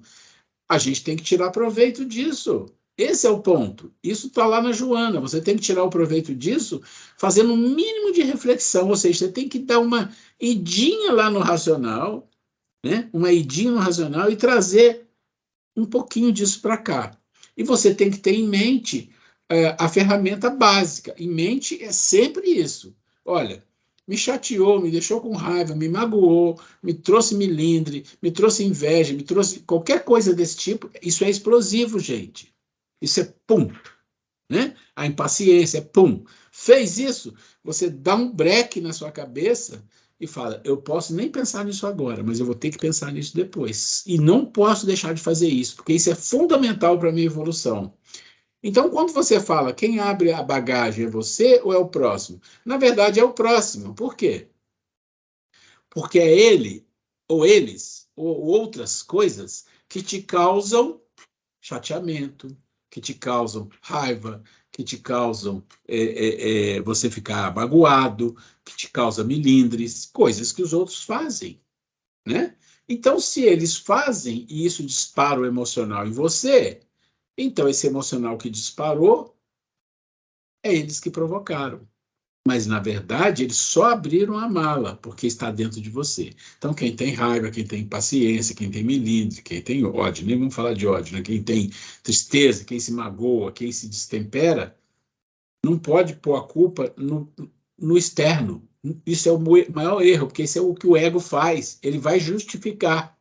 a gente tem que tirar proveito disso. Esse é o ponto. Isso está lá na Joana. Você tem que tirar o proveito disso fazendo um mínimo de reflexão, ou seja, você tem que dar uma idinha lá no racional, né? Uma idinha no racional e trazer um pouquinho disso para cá. E você tem que ter em mente a ferramenta básica. Em mente é sempre isso. Olha, me chateou, me deixou com raiva, me magoou, me trouxe melindre, me trouxe inveja, me trouxe qualquer coisa desse tipo. Isso é explosivo, gente. Isso é pum, né? A impaciência é pum. Fez isso, você dá um breque na sua cabeça e fala, eu posso nem pensar nisso agora, mas eu vou ter que pensar nisso depois. E não posso deixar de fazer isso, porque isso é fundamental para a minha evolução. Então, quando você fala quem abre a bagagem é você ou é o próximo? Na verdade, é o próximo. Por quê? Porque é ele, ou eles, ou outras coisas que te causam chateamento, que te causam raiva, que te causam você ficar magoado, que te causa milindres, coisas que os outros fazem, né? Então, se eles fazem e isso dispara o emocional em você, então esse emocional que disparou é eles que provocaram. Mas, na verdade, eles só abriram a mala, porque está dentro de você. Então, quem tem raiva, quem tem paciência, quem tem melindre, quem tem ódio, nem vamos falar de ódio, né? Quem tem tristeza, quem se magoa, quem se destempera, não pode pôr a culpa no externo. Isso é o maior erro, porque isso é o que o ego faz. Ele vai justificar.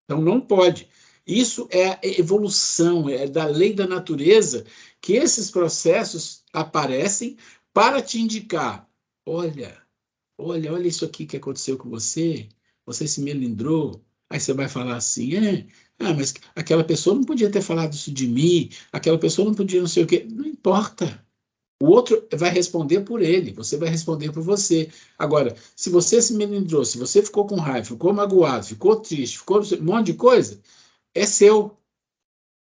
Então, não pode. Isso é a evolução, é da lei da natureza que esses processos aparecem para te indicar, olha isso aqui que aconteceu com você se melindrou. Aí você vai falar assim, mas aquela pessoa não podia ter falado isso de mim, aquela pessoa não podia não sei o quê. Não importa. O outro vai responder por ele, você vai responder por você. Agora, se você se melindrou, se você ficou com raiva, ficou magoado, ficou triste, ficou um monte de coisa, é seu.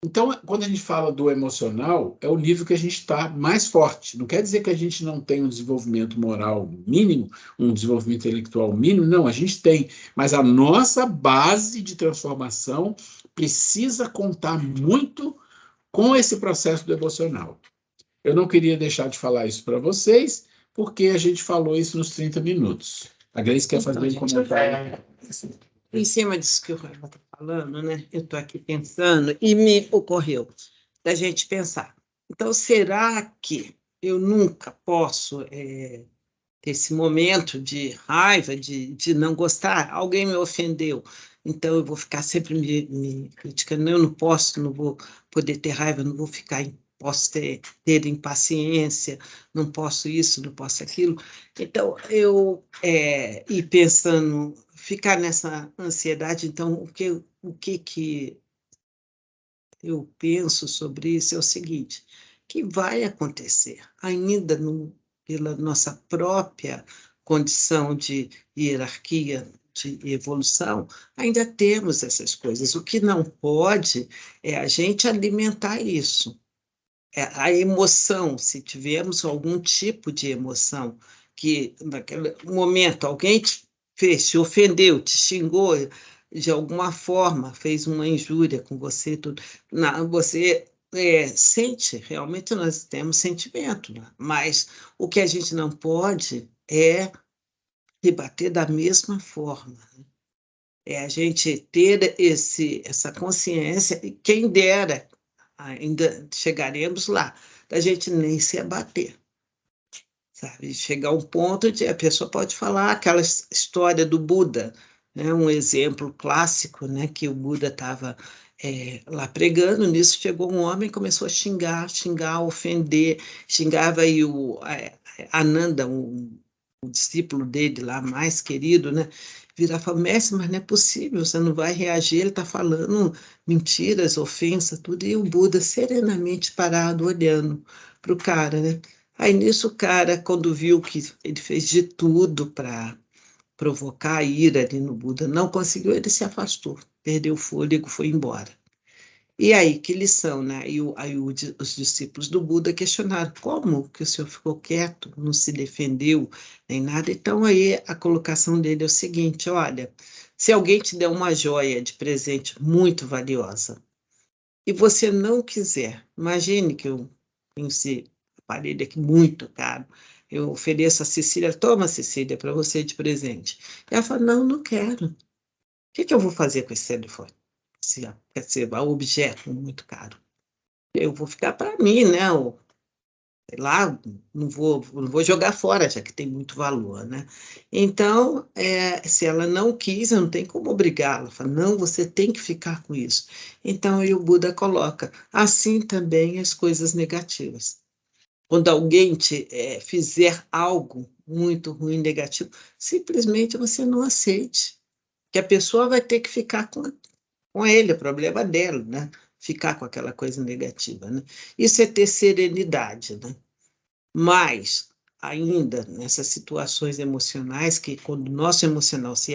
Então, quando a gente fala do emocional, é o nível que a gente está mais forte. Não quer dizer que a gente não tem um desenvolvimento moral mínimo, um desenvolvimento intelectual mínimo, não, a gente tem. Mas a nossa base de transformação precisa contar muito com esse processo do emocional. Eu não queria deixar de falar isso para vocês, porque a gente falou isso nos 30 minutos. A Gleice quer fazer um comentário. Em cima disso que o Rafa está falando, né? Eu estou aqui pensando e me ocorreu da gente pensar. Então, será que eu nunca posso ter esse momento de raiva, de não gostar? Alguém me ofendeu, então eu vou ficar sempre me criticando. Eu não posso, não vou poder ter raiva, não vou ficar posso ter impaciência, não posso isso, não posso aquilo. Então, eu ir pensando, ficar nessa ansiedade, então, o que eu penso sobre isso é o seguinte, que vai acontecer, ainda pela nossa própria condição de hierarquia, de evolução, ainda temos essas coisas. O que não pode é a gente alimentar isso. A emoção, se tivermos algum tipo de emoção, que naquele momento alguém te fez, te ofendeu, te xingou, de alguma forma fez uma injúria com você, tudo, você sente, realmente nós temos sentimento, né? Mas o que a gente não pode é rebater da mesma forma. Né? É a gente ter essa consciência, e quem dera, ainda chegaremos lá, da gente nem se abater. Sabe? Chegar a um ponto de a pessoa pode falar aquela história do Buda, né? Um exemplo clássico, né? Que o Buda estava lá pregando, nisso chegou um homem e começou a xingar, ofender, xingava aí o Ananda, o discípulo dele lá, mais querido, né? Virar e falar, mestre, mas não é possível, você não vai reagir, ele está falando mentiras, ofensa, tudo, e o Buda serenamente parado, olhando para o cara, né? Aí nisso o cara, quando viu que ele fez de tudo para provocar a ira ali no Buda, não conseguiu, ele se afastou, perdeu o fôlego, foi embora. E aí, que lição, né? Os discípulos do Buda questionaram como que o senhor ficou quieto, não se defendeu, nem nada. Então, aí a colocação dele é o seguinte, olha, se alguém te der uma joia de presente muito valiosa e você não quiser, imagine que eu tenho esse aparelho aqui muito caro, eu ofereço a Cecília, toma, Cecília, para você de presente. E ela fala, não, não quero. O que eu vou fazer com esse telefone? Esse objeto muito caro. Eu vou ficar para mim, né? Ou, sei lá, não vou jogar fora, já que tem muito valor, né? Então, se ela não quis, não tem como obrigá-la. Fala, não, você tem que ficar com isso. Então, aí o Buda coloca, assim também as coisas negativas. Quando alguém te fizer algo muito ruim, negativo, simplesmente você não aceite. Que a pessoa vai ter que ficar com ele, o problema dela, né? Ficar com aquela coisa negativa, né? Isso é ter serenidade, né? Mas, ainda nessas situações emocionais, que quando o nosso emocional se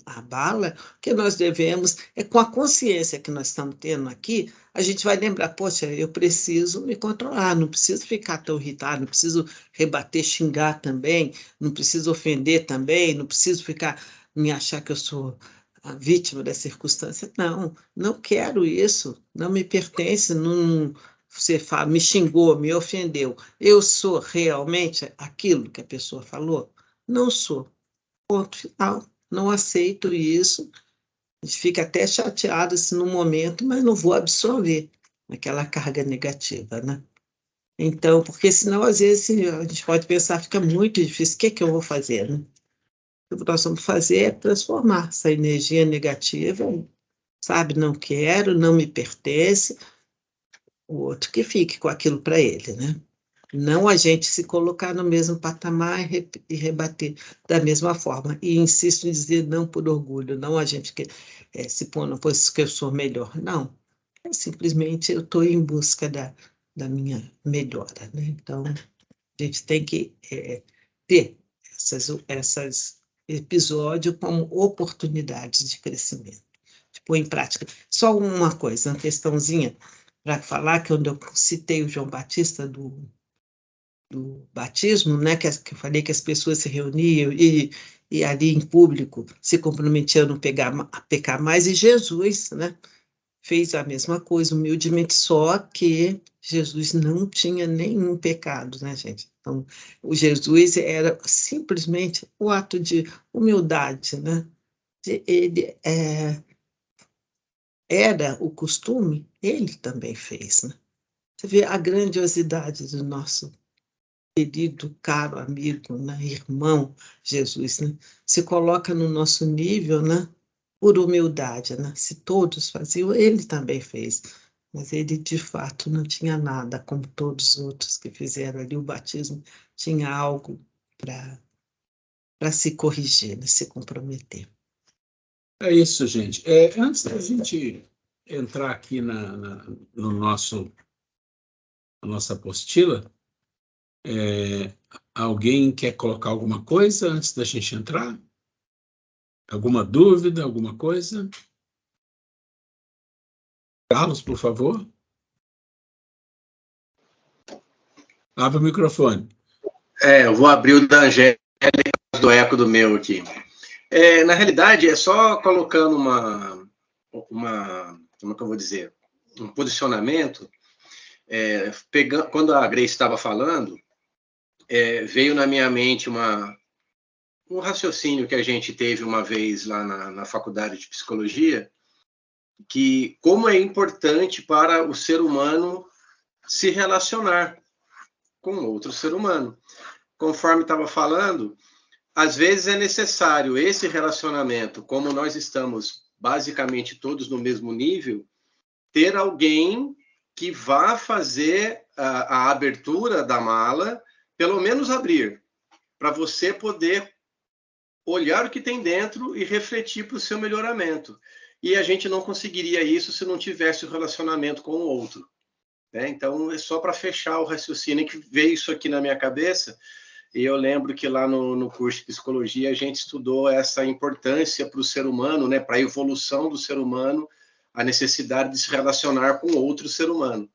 abala, o que nós devemos é, com a consciência que nós estamos tendo aqui, a gente vai lembrar, poxa, eu preciso me controlar, não preciso ficar tão irritado, não preciso rebater, xingar também, não preciso ofender também, não preciso ficar, me achar que eu sou a vítima da circunstância. Não, não quero isso, não me pertence, não, você fala, me xingou, me ofendeu. Eu sou realmente aquilo que a pessoa falou? Não sou. Ponto final. Não aceito isso. A gente fica até chateado assim, no momento, mas não vou absorver aquela carga negativa, né? Então, porque senão, às vezes, a gente pode pensar, fica muito difícil, o que é que eu vou fazer, né? O que nós vamos fazer é transformar essa energia negativa, sabe? Não quero, não me pertence, o outro que fique com aquilo para ele, né? Não a gente se colocar no mesmo patamar e rebater da mesma forma. E insisto em dizer não por orgulho, não a gente que se pôr na posição que eu sou melhor. Não, simplesmente eu estou em busca da minha melhora. Né? Então, a gente tem que ter esses episódios como oportunidades de crescimento, de pôr em prática. Só uma coisa, uma questãozinha, para falar que quando eu citei o João Batista do batismo, né, que eu falei que as pessoas se reuniam e ali em público se comprometiam a não pecar mais, e Jesus, né, fez a mesma coisa, humildemente, só que Jesus não tinha nenhum pecado, né, gente? Então, o Jesus era simplesmente o ato de humildade, né? Ele era o costume, ele também fez, né? Você vê a grandiosidade do nosso querido, caro amigo, né, irmão Jesus, né, se coloca no nosso nível, né, por humildade, né, se todos faziam, ele também fez, mas ele de fato não tinha nada, como todos os outros que fizeram ali o batismo, tinha algo para se corrigir, né, se comprometer. É isso, gente. Antes da gente entrar aqui no na nossa apostila, alguém quer colocar alguma coisa antes da gente entrar? Alguma dúvida, alguma coisa? Carlos, por favor. Abra o microfone. Eu vou abrir o da Angélica do eco do meu aqui. Na realidade, é só colocando como é que eu vou dizer, um posicionamento, quando a Grace estava falando, veio na minha mente um raciocínio que a gente teve uma vez lá na faculdade de psicologia, que como é importante para o ser humano se relacionar com outro ser humano. Conforme estava falando, às vezes é necessário esse relacionamento, como nós estamos basicamente todos no mesmo nível, ter alguém que vá fazer a abertura da mala, pelo menos abrir, para você poder olhar o que tem dentro e refletir para o seu melhoramento. E a gente não conseguiria isso se não tivesse o relacionamento com o outro. Né? Então, é só para fechar o raciocínio que veio isso aqui na minha cabeça. E eu lembro que lá no curso de psicologia a gente estudou essa importância para o ser humano, né, para a evolução do ser humano, a necessidade de se relacionar com outro ser humano.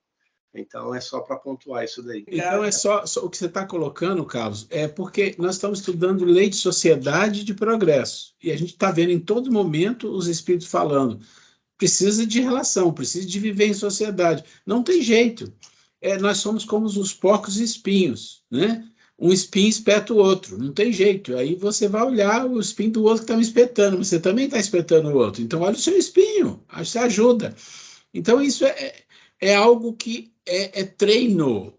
Então, é só para pontuar isso daí. Então, é só o que você está colocando, Carlos, é porque nós estamos estudando lei de sociedade e de progresso. E a gente está vendo em todo momento os espíritos falando, precisa de relação, precisa de viver em sociedade. Não tem jeito. Nós somos como os porcos e espinhos, né? Um espinho espeta o outro, não tem jeito. Aí você vai olhar o espinho do outro que está me espetando, você também está espetando o outro. Então, olha o seu espinho, aí você ajuda. Então, isso é algo que é treino,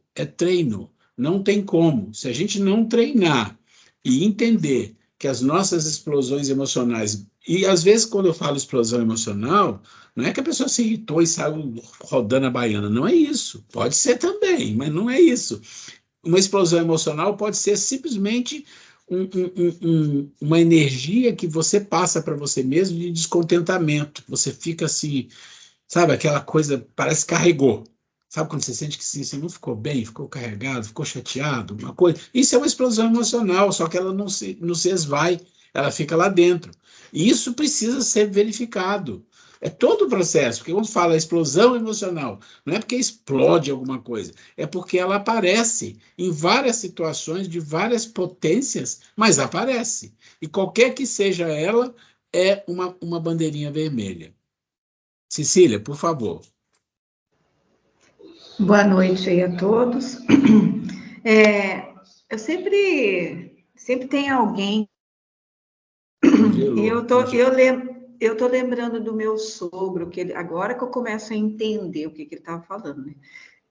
não tem como. Se a gente não treinar e entender que as nossas explosões emocionais, e às vezes quando eu falo explosão emocional, não é que a pessoa se irritou e saiu rodando a baiana, não é isso. Pode ser também, mas não é isso. Uma explosão emocional pode ser simplesmente uma energia que você passa para você mesmo de descontentamento. Você fica assim, sabe, aquela coisa, parece que carregou. Sabe quando você sente que sim, você não ficou bem, ficou carregado, ficou chateado, uma coisa. Isso é uma explosão emocional, só que ela não se esvai, ela fica lá dentro. E isso precisa ser verificado. É todo o processo, porque quando fala explosão emocional, não é porque explode alguma coisa, é porque ela aparece em várias situações, de várias potências, mas aparece. E qualquer que seja ela, é uma bandeirinha vermelha. Cecília, por favor. Boa noite aí a todos. Eu sempre tenho alguém, e eu tô lembrando do meu sogro, agora que eu começo a entender o que ele estava falando, né?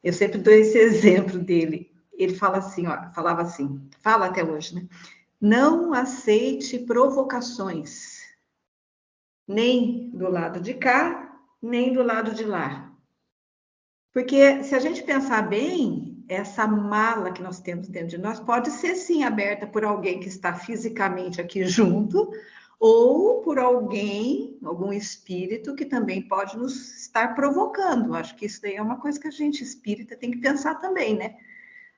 Eu sempre dou esse exemplo dele. Ele fala assim, fala até hoje, né? Não aceite provocações, nem do lado de cá, nem do lado de lá. Porque se a gente pensar bem, essa mala que nós temos dentro de nós pode ser sim aberta por alguém que está fisicamente aqui junto, ou por algum espírito que também pode nos estar provocando. Acho que isso daí é uma coisa que a gente espírita tem que pensar também, né?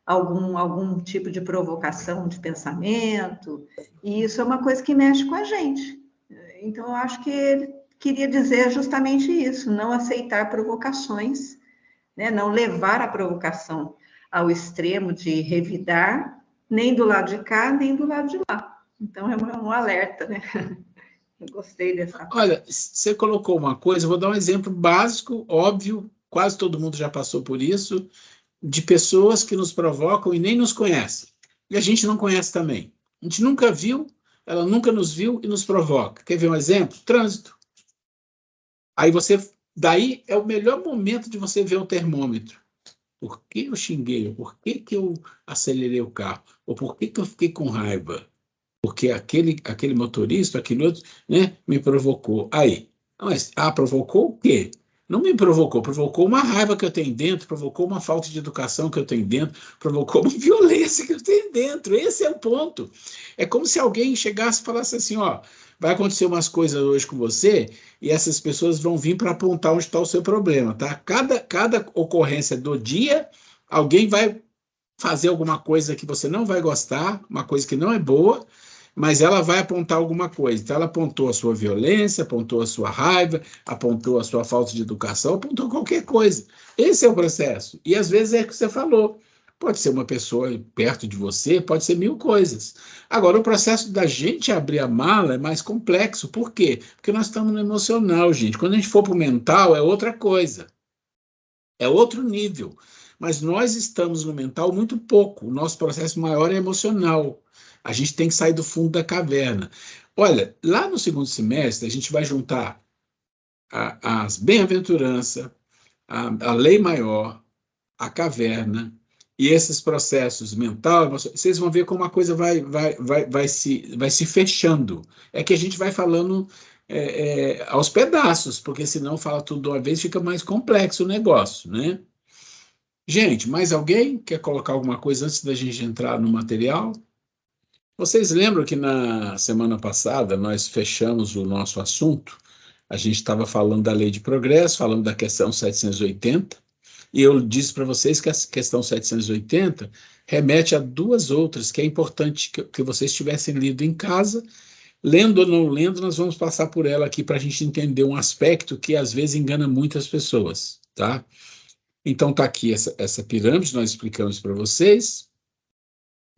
Algum tipo de provocação de pensamento, e isso é uma coisa que mexe com a gente. Então, eu acho que ele queria dizer justamente isso, não aceitar provocações, né? Não levar a provocação ao extremo de revidar, nem do lado de cá, nem do lado de lá. Então, é um alerta, né? Eu gostei dessa parte. Olha, você colocou uma coisa, eu vou dar um exemplo básico, óbvio, quase todo mundo já passou por isso, de pessoas que nos provocam e nem nos conhecem. E a gente não conhece também. A gente nunca viu, ela nunca nos viu e nos provoca. Quer ver um exemplo? Trânsito. Aí daí é o melhor momento de você ver o termômetro. Por que eu xinguei? Por que eu acelerei o carro? Ou por que eu fiquei com raiva? Porque aquele motorista, aquele outro, né, me provocou. Aí, mas, provocou o quê? Não me provocou, provocou uma raiva que eu tenho dentro, provocou uma falta de educação que eu tenho dentro, provocou uma violência que eu tenho dentro. Esse é o ponto. É como se alguém chegasse e falasse assim, ó, vai acontecer umas coisas hoje com você e essas pessoas vão vir para apontar onde está o seu problema, tá? Cada ocorrência do dia, alguém vai fazer alguma coisa que você não vai gostar, uma coisa que não é boa, mas ela vai apontar alguma coisa. Então, ela apontou a sua violência, apontou a sua raiva, apontou a sua falta de educação, apontou qualquer coisa. Esse é o processo. E, às vezes, é o que você falou. pode ser uma pessoa perto de você, pode ser 1000 coisas. Agora, o processo da gente abrir a mala é mais complexo. Por quê? Porque nós estamos no emocional, gente. Quando a gente for para o mental, é outra coisa. É outro nível. Mas nós estamos no mental muito pouco. O nosso processo maior é emocional. A gente tem que sair do fundo da caverna. Olha, lá no segundo semestre, a gente vai juntar as bem-aventuranças, a lei maior, a caverna, e esses processos mental, vocês vão ver como a coisa vai se fechando. É que a gente vai falando aos pedaços, porque senão fala tudo de uma vez, fica mais complexo o negócio, né? Gente, mais alguém quer colocar alguma coisa antes da gente entrar no material? Vocês lembram que na semana passada nós fechamos o nosso assunto? A gente estava falando da lei de progresso, falando da questão 780, e eu disse para vocês que a questão 780 remete a 2 outras, que é importante que vocês tivessem lido em casa. Lendo ou não lendo, nós vamos passar por ela aqui para a gente entender um aspecto que às vezes engana muitas pessoas, tá? Então está aqui essa pirâmide, nós explicamos para vocês,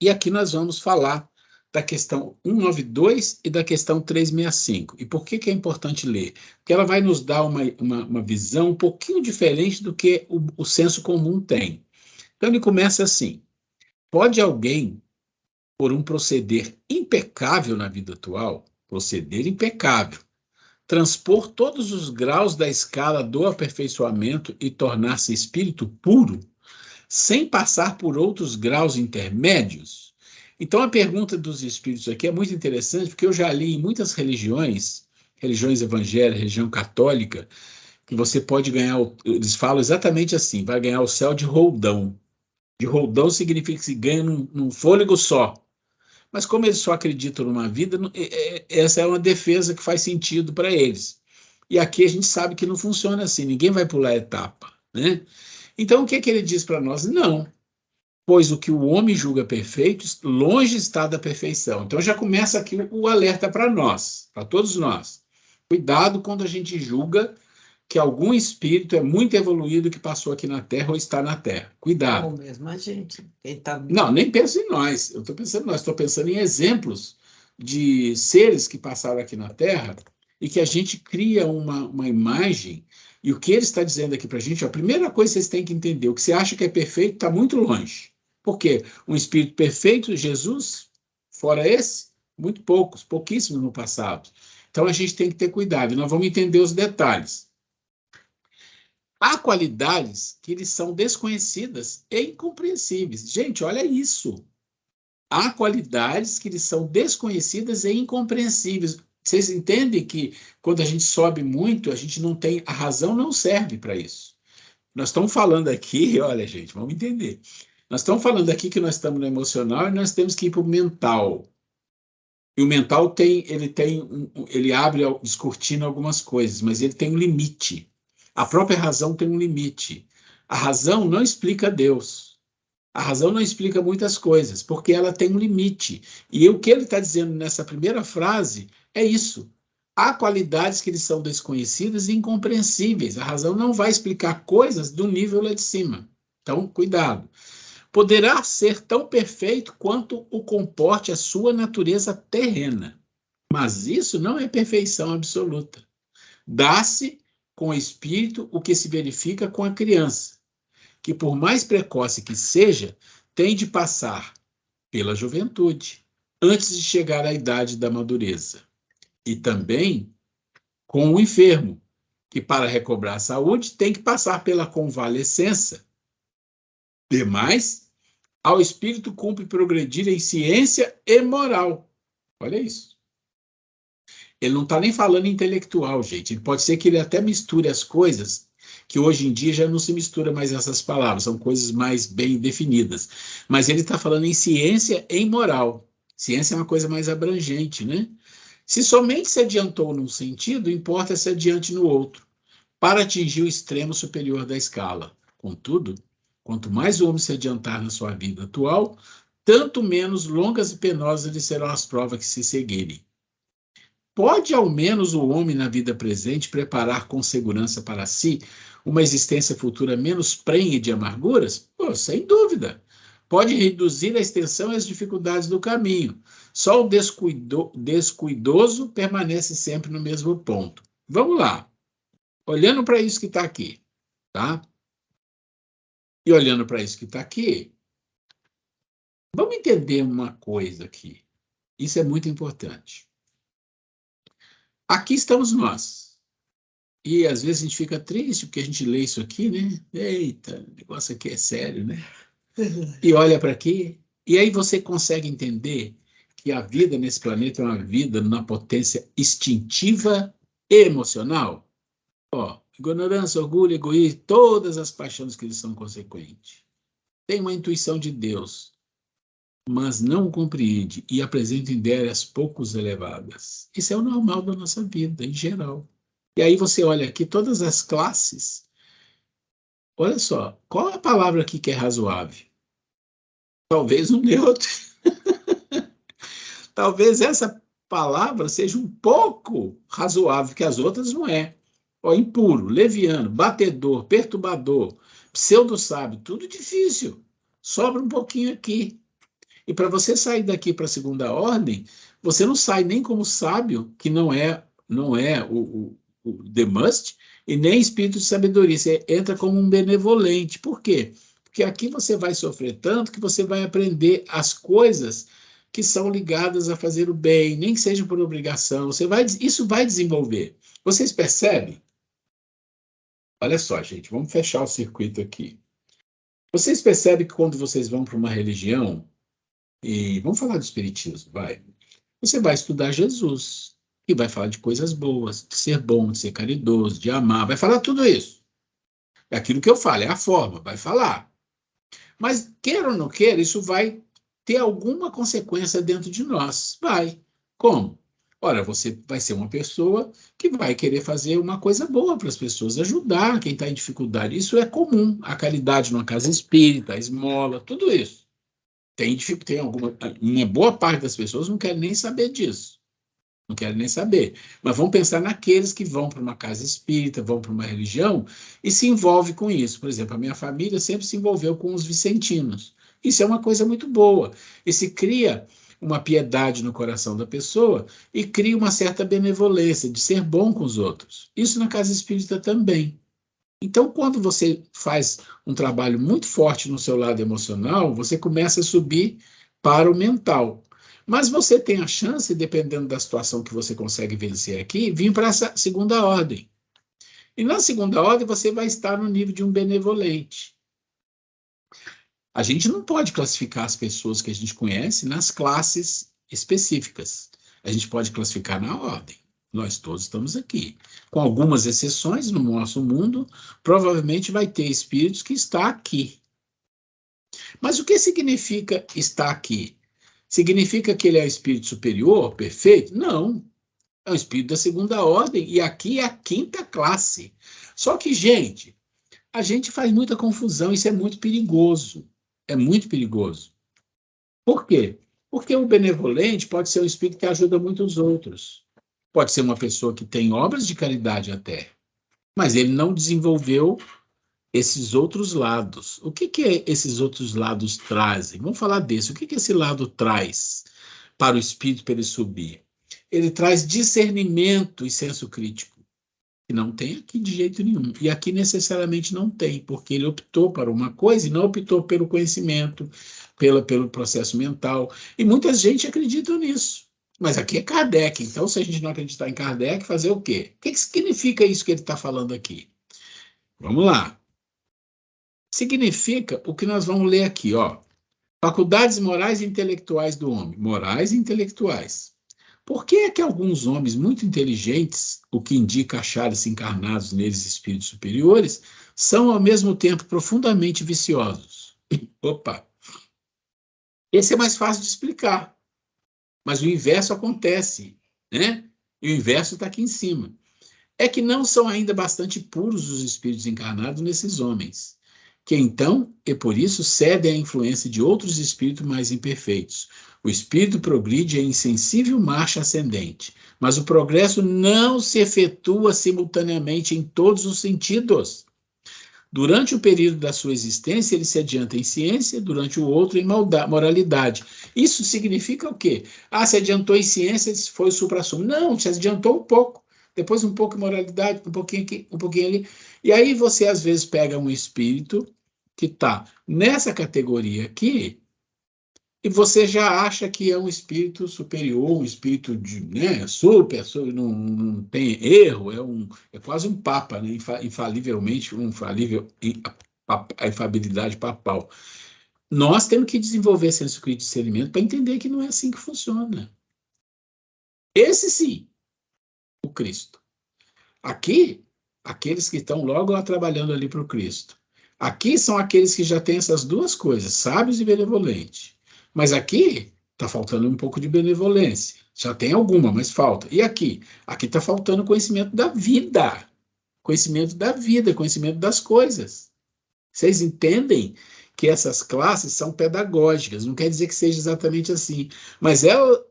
e aqui nós vamos falar da questão 192 e da questão 365. E por que é importante ler? Porque ela vai nos dar uma visão um pouquinho diferente do que o senso comum tem. Então ele começa assim: pode alguém, por um proceder impecável na vida atual, proceder impecável, transpor todos os graus da escala do aperfeiçoamento e tornar-se espírito puro, sem passar por outros graus intermédios? Então, a pergunta dos espíritos aqui é muito interessante, porque eu já li em muitas religiões evangélicas, religião católica, que você pode ganhar, eles falam exatamente assim, vai ganhar o céu de roldão. De roldão significa que se ganha num fôlego só. Mas como eles só acreditam numa vida, essa é uma defesa que faz sentido para eles. E aqui a gente sabe que não funciona assim, ninguém vai pular etapa, né? Então, o que ele diz para nós? Não. Pois o que o homem julga perfeito, longe está da perfeição. Então já começa aqui o alerta para nós, para todos nós. Cuidado quando a gente julga que algum espírito é muito evoluído que passou aqui na Terra ou está na Terra. Cuidado. Ou mesmo a gente. Não, nem penso em nós. Eu estou pensando em nós. Estou pensando em exemplos de seres que passaram aqui na Terra e que a gente cria uma imagem. E o que ele está dizendo aqui para a gente, a primeira coisa que vocês têm que entender, o que você acha que é perfeito está muito longe. Por quê? Um espírito perfeito, Jesus, fora esse, muito poucos, pouquíssimos no passado. Então a gente tem que ter cuidado, nós vamos entender os detalhes. Há qualidades que lhes são desconhecidas e incompreensíveis. Gente, olha isso. Há qualidades que lhes são desconhecidas e incompreensíveis. Vocês entendem que quando a gente sobe muito, a gente não tem, a razão não serve para isso. Nós estamos falando aqui, olha, gente, vamos entender. Nós estamos falando aqui que nós estamos no emocional e nós temos que ir para o mental. E o mental ele abre, descortina algumas coisas, mas ele tem um limite. A própria razão tem um limite. A razão não explica Deus. A razão não explica muitas coisas, porque ela tem um limite. E o que ele está dizendo nessa primeira frase é isso. Há qualidades que lhes são desconhecidas e incompreensíveis. A razão não vai explicar coisas do nível lá de cima. Então, cuidado. Poderá ser tão perfeito quanto o comporte a sua natureza terrena. Mas isso não é perfeição absoluta. Dá-se com o espírito o que se verifica com a criança, que por mais precoce que seja, tem de passar pela juventude, antes de chegar à idade da madureza. E também com o enfermo, que para recobrar a saúde tem que passar pela convalescença. Demais, ao espírito cumpre progredir em ciência e moral. Olha isso. Ele não está nem falando intelectual, gente. Pode ser que ele até misture as coisas, que hoje em dia já não se mistura mais essas palavras, são coisas mais bem definidas. Mas ele está falando em ciência e em moral. Ciência é uma coisa mais abrangente, né? Se somente se adiantou num sentido, importa se adiante no outro, para atingir o extremo superior da escala. Contudo, quanto mais o homem se adiantar na sua vida atual, tanto menos longas e penosas lhe serão as provas que se seguirem. Pode, ao menos, o homem, na vida presente, preparar com segurança para si uma existência futura menos prenhe de amarguras? Pô, sem dúvida. Pode reduzir a extensão e as dificuldades do caminho. Só o descuidoso permanece sempre no mesmo ponto. Vamos lá. Olhando para isso que está aqui, tá? E olhando para isso que está aqui, vamos entender uma coisa aqui. Isso é muito importante. Aqui estamos nós. E às vezes a gente fica triste porque a gente lê isso aqui, né? Eita, o negócio aqui é sério, né? E olha para aqui, e aí você consegue entender que a vida nesse planeta é uma vida na potência instintiva e emocional. Ó, ignorância, orgulho, egoísmo, todas as paixões que eles são consequentes. Tem uma intuição de Deus, mas não compreende e apresenta ideias pouco elevadas. Isso é o normal da nossa vida, em geral. E aí você olha aqui todas as classes. Olha só, qual é a palavra aqui que é razoável? Talvez um neutro. Talvez essa palavra seja um pouco razoável, que as outras não é. Ó, impuro, leviano, batedor, perturbador, pseudo-sábio, tudo difícil. Sobra um pouquinho aqui. E para você sair daqui para a segunda ordem, você não sai nem como sábio, que não é o the must, e nem espírito de sabedoria. Você entra como um benevolente. Por quê? Porque aqui você vai sofrer tanto que você vai aprender as coisas que são ligadas a fazer o bem, nem que seja por obrigação. Isso vai desenvolver. Vocês percebem? Olha só, gente, vamos fechar o circuito aqui. Vocês percebem que quando vocês vão para uma religião, e vamos falar do espiritismo, vai. Você vai estudar Jesus, e vai falar de coisas boas, de ser bom, de ser caridoso, de amar, vai falar tudo isso. É aquilo que eu falo, é a forma, vai falar. Mas, queira ou não queira, isso vai ter alguma consequência dentro de nós. Vai. Como? Ora, você vai ser uma pessoa que vai querer fazer uma coisa boa para as pessoas, ajudar quem está em dificuldade. Isso é comum. A caridade numa casa espírita, a esmola, tudo isso. Uma boa parte das pessoas não quer nem saber disso. Não querem nem saber. Mas vamos pensar naqueles que vão para uma casa espírita, vão para uma religião e se envolvem com isso. Por exemplo, a minha família sempre se envolveu com os vicentinos. Isso é uma coisa muito boa. E se cria uma piedade no coração da pessoa e cria uma certa benevolência de ser bom com os outros. Isso na casa espírita também. Então, quando você faz um trabalho muito forte no seu lado emocional, você começa a subir para o mental. Mas você tem a chance, dependendo da situação que você consegue vencer aqui, vir para essa segunda ordem. E na segunda ordem você vai estar no nível de um benevolente. A gente não pode classificar as pessoas que a gente conhece nas classes específicas. A gente pode classificar na ordem. Nós todos estamos aqui. Com algumas exceções, no nosso mundo, provavelmente vai ter espíritos que estão aqui. Mas o que significa estar aqui? Significa que ele é o espírito superior, perfeito? Não. É o espírito da segunda ordem, e aqui é a quinta classe. Só que, gente, a gente faz muita confusão, isso é muito perigoso. É muito perigoso. Por quê? Porque o benevolente pode ser um espírito que ajuda muito os outros. Pode ser uma pessoa que tem obras de caridade até, mas ele não desenvolveu esses outros lados. O que esses outros lados trazem? Vamos falar desse. O que esse lado traz para o espírito para ele subir? Ele traz discernimento e senso crítico, que não tem aqui de jeito nenhum. E aqui necessariamente não tem, porque ele optou para uma coisa e não optou pelo conhecimento, pelo processo mental. E muita gente acredita nisso. Mas aqui é Kardec, então se a gente não acreditar em Kardec, fazer o quê? O que significa isso que ele está falando aqui? Vamos lá. Significa o que nós vamos ler aqui, ó. Faculdades morais e intelectuais do homem. Morais e intelectuais. Por que é que alguns homens muito inteligentes, o que indica acharem-se encarnados neles espíritos superiores, são ao mesmo tempo profundamente viciosos? Opa! Esse é mais fácil de explicar. Mas o inverso acontece, né? E o inverso está aqui em cima. É que não são ainda bastante puros os espíritos encarnados nesses homens, que então, e por isso, cedem à influência de outros espíritos mais imperfeitos. O espírito progride em insensível marcha ascendente, mas o progresso não se efetua simultaneamente em todos os sentidos. Durante o período da sua existência, ele se adianta em ciência, durante o outro em moralidade. Isso significa o quê? Ah, se adiantou em ciência, foi o suprassumo. Não, se adiantou um pouco. Depois um pouco em moralidade, um pouquinho aqui, um pouquinho ali. E aí você, às vezes, pega um espírito que está nessa categoria aqui, e você já acha que é um espírito superior, um espírito de, né, super, não tem erro, é quase um papa, né, infalivelmente, a infalibilidade papal. Nós temos que desenvolver senso crítico de discernimento para entender que não é assim que funciona. Esse sim, o Cristo. Aqui, aqueles que estão logo lá trabalhando ali para o Cristo. Aqui são aqueles que já têm essas duas coisas, sábios e benevolentes. Mas aqui está faltando um pouco de benevolência. Já tem alguma, mas falta. E aqui? Aqui está faltando conhecimento da vida. Conhecimento da vida, conhecimento das coisas. Vocês entendem que essas classes são pedagógicas, não quer dizer que seja exatamente assim. Mas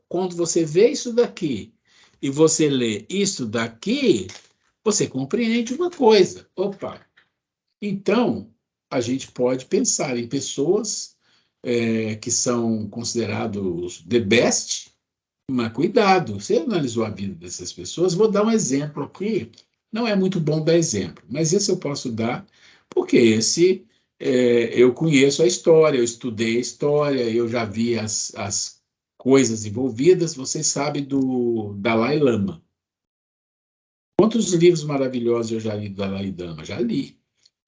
quando você vê isso daqui e você lê isso daqui, você compreende uma coisa. Opa! Então, a gente pode pensar em pessoas que são considerados the best, mas cuidado, você analisou a vida dessas pessoas, vou dar um exemplo aqui, não é muito bom dar exemplo, mas esse eu posso dar, porque eu conheço a história, eu estudei a história, eu já vi as coisas envolvidas, vocês sabem do Dalai Lama. Quantos livros maravilhosos eu já li do Dalai Lama? Já li.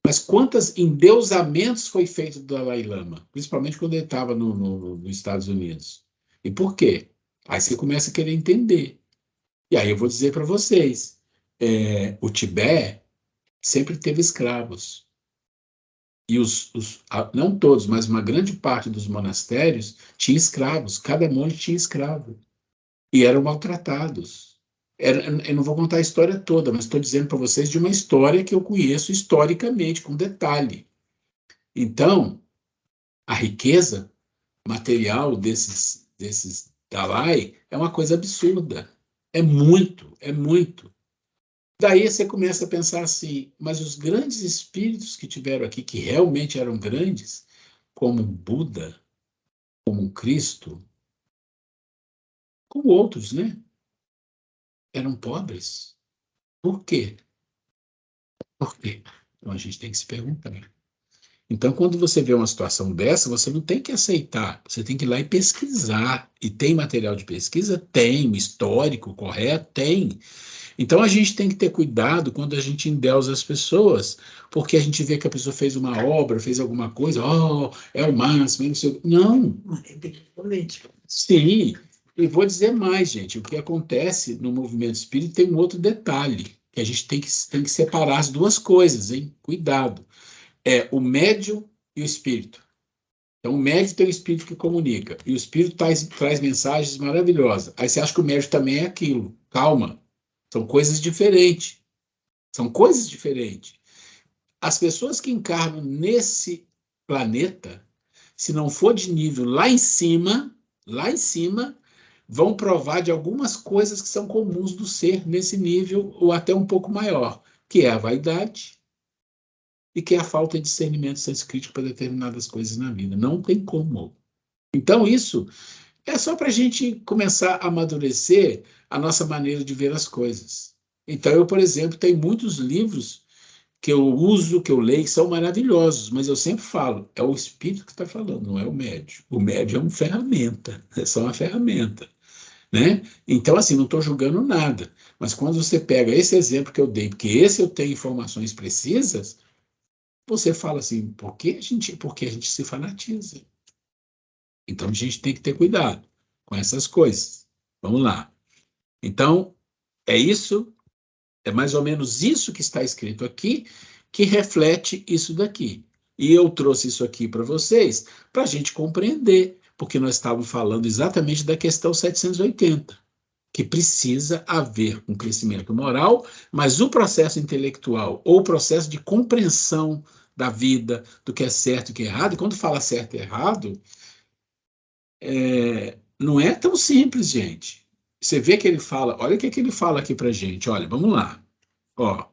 Mas quantos endeusamentos foi feito do Dalai Lama? Principalmente quando ele estava nos Estados Unidos. E por quê? Aí você começa a querer entender. E aí eu vou dizer para vocês, o Tibete sempre teve escravos. E não todos, mas uma grande parte dos monastérios tinha escravos. Cada monge tinha escravo. E eram maltratados. Eu não vou contar a história toda, mas estou dizendo para vocês de uma história que eu conheço historicamente, com detalhe. Então, a riqueza material desses Dalai é uma coisa absurda. É muito, é muito. Daí você começa a pensar assim, mas os grandes espíritos que tiveram aqui, que realmente eram grandes, como Buda, como Cristo, como outros, né? Eram pobres. Por quê? Por quê? Então a gente tem que se perguntar. Então, quando você vê uma situação dessa, você não tem que aceitar, você tem que ir lá e pesquisar. E tem material de pesquisa? Tem. Histórico correto? Tem. Então, a gente tem que ter cuidado quando a gente endeusa as pessoas, porque a gente vê que a pessoa fez uma obra, fez alguma coisa, é o máximo, não sei. Não. Sim. E vou dizer mais, gente, o que acontece no movimento espírita tem um outro detalhe, que a gente tem que separar as duas coisas, hein? Cuidado. É o médium e o espírito. Então, o médium tem o espírito que comunica, e o espírito traz mensagens maravilhosas. Aí você acha que o médium também é aquilo. Calma. São coisas diferentes. São coisas diferentes. As pessoas que encarnam nesse planeta, se não for de nível lá em cima, vão provar de algumas coisas que são comuns do ser nesse nível, ou até um pouco maior, que é a vaidade, e que é a falta de discernimento, senso crítico para determinadas coisas na vida. Não tem como. Então, isso é só para a gente começar a amadurecer a nossa maneira de ver as coisas. Então, eu, por exemplo, tenho muitos livros que eu uso, que eu leio, que são maravilhosos, mas eu sempre falo, é o espírito que está falando, não é o médium. O médium é uma ferramenta, é só uma ferramenta. Né? Então, assim, não estou julgando nada, mas quando você pega esse exemplo que eu dei, porque esse eu tenho informações precisas, você fala assim, por que a gente se fanatiza? Então, a gente tem que ter cuidado com essas coisas. Vamos lá. Então, é mais ou menos isso que está escrito aqui, que reflete isso daqui. E eu trouxe isso aqui para vocês, para a gente compreender, porque nós estávamos falando exatamente da questão 780, que precisa haver um crescimento moral, mas o processo intelectual, ou o processo de compreensão da vida, do que é certo e o que é errado, e quando fala certo e errado, não é tão simples, gente. Você vê que ele fala, olha o que ele fala aqui para a gente, olha, vamos lá. Ó,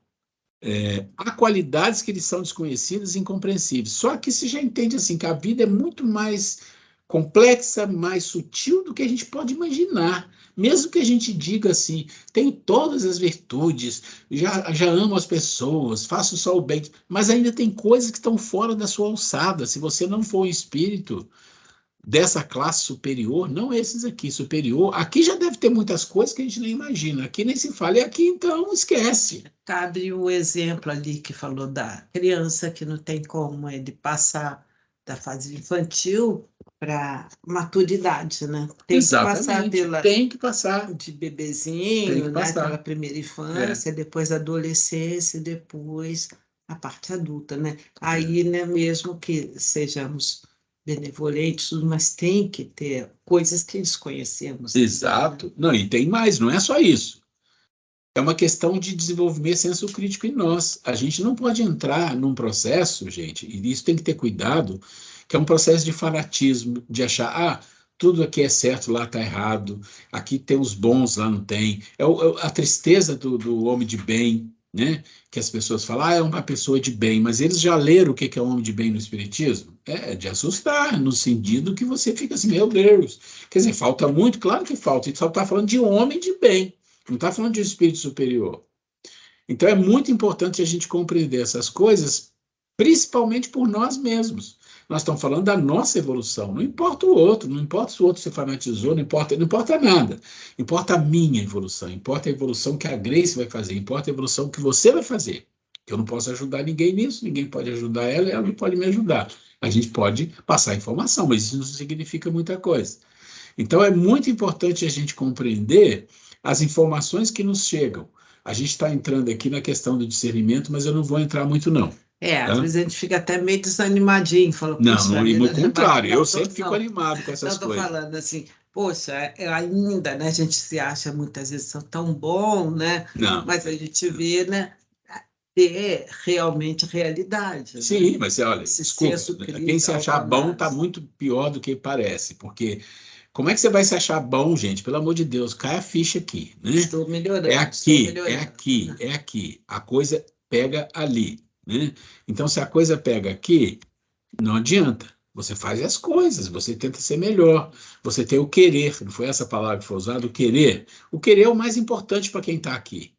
há qualidades que lhes são desconhecidas e incompreensíveis. Só que se já entende assim, que a vida é muito mais complexa, mais sutil do que a gente pode imaginar. Mesmo que a gente diga assim, tenho todas as virtudes, já amo as pessoas, faço só o bem, mas ainda tem coisas que estão fora da sua alçada. Se você não for um espírito dessa classe superior, não esses aqui, superior, aqui já deve ter muitas coisas que a gente nem imagina, aqui nem se fala, e aqui então esquece. Cabe o exemplo ali que falou da criança que não tem como ele passar da fase infantil para maturidade, né? Tem Exatamente, que passar pela tem que passar. de Tem bebezinho, que né? passar. Aquela primeira infância, depois a adolescência, depois a parte adulta, né? Aí, né, mesmo que sejamos benevolentes, mas tem que ter coisas que desconhecemos. Exato. Não, e tem mais, não é só isso. É uma questão de desenvolver senso crítico em nós. A gente não pode entrar num processo, gente, e isso tem que ter cuidado, que é um processo de fanatismo, de achar, tudo aqui é certo, lá está errado, aqui tem os bons, lá não tem. A tristeza do homem de bem, né? Que as pessoas falam, é uma pessoa de bem, mas eles já leram o que é homem de bem no Espiritismo? É de assustar, no sentido que você fica assim, meu Deus. Quer dizer, falta muito? Claro que falta, a gente só está falando de homem de bem. Não está falando de espírito superior. Então é muito importante a gente compreender essas coisas, principalmente por nós mesmos. Nós estamos falando da nossa evolução. Não importa o outro, não importa se o outro se fanatizou, não importa nada. Importa a minha evolução, importa a evolução que a Grace vai fazer, importa a evolução que você vai fazer. Eu não posso ajudar ninguém nisso, ninguém pode ajudar ela não pode me ajudar. A gente pode passar informação, mas isso não significa muita coisa. Então é muito importante a gente compreender as informações que nos chegam. A gente está entrando aqui na questão do discernimento, mas eu não vou entrar muito, não. Às vezes a gente fica até meio desanimadinho, fala, não, e no contrário, eu não, sempre fico animado com essas não, coisas. Estou falando assim, poxa, ainda, né, a gente se acha muitas vezes tão bom, né? Não. Mas a gente vê, né, ter realmente realidade. Sim, né? mas olha, desculpa, quem se achar bom está muito pior do que parece, porque como é que você vai se achar bom, gente? Pelo amor de Deus, cai a ficha aqui, né? Estou melhorando. É aqui. A coisa pega ali, né? Então, se a coisa pega aqui, não adianta. Você faz as coisas, você tenta ser melhor, você tem o querer, não foi essa palavra que foi usada, o querer. O querer é o mais importante para quem está aqui.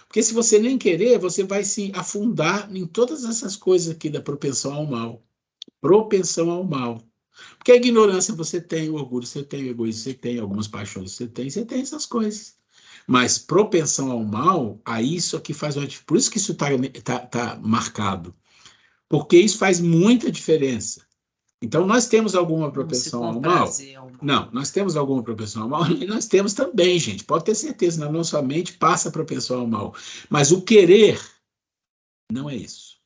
Porque se você nem querer, você vai se afundar em todas essas coisas aqui da propensão ao mal. Propensão ao mal. Porque a ignorância você tem, o orgulho você tem, o egoísmo você tem, algumas paixões você tem essas coisas. Mas propensão ao mal, aí isso aqui faz uma diferença. Por isso que isso tá marcado. Porque isso faz muita diferença. Então, nós temos alguma propensão ao mal? Não, nós temos alguma propensão ao mal? E nós temos também, gente. Pode ter certeza, na nossa mente passa a propensão ao mal. Mas o querer não é isso.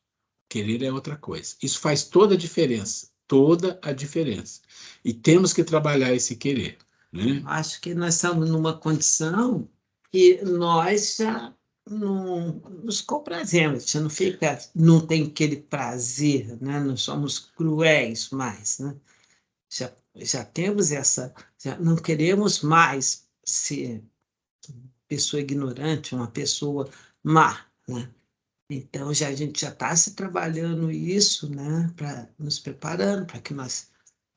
Querer é outra coisa. Isso faz toda a diferença. Toda a diferença. E temos que trabalhar esse querer. Né? Acho que nós estamos numa condição que nós já não nos comprazemos, a gente não fica, não tem aquele prazer, né? Não somos cruéis mais, né? Já temos já não queremos mais ser pessoa ignorante, uma pessoa má, né? Então a gente já está se trabalhando isso, né? Para nos preparando para que nós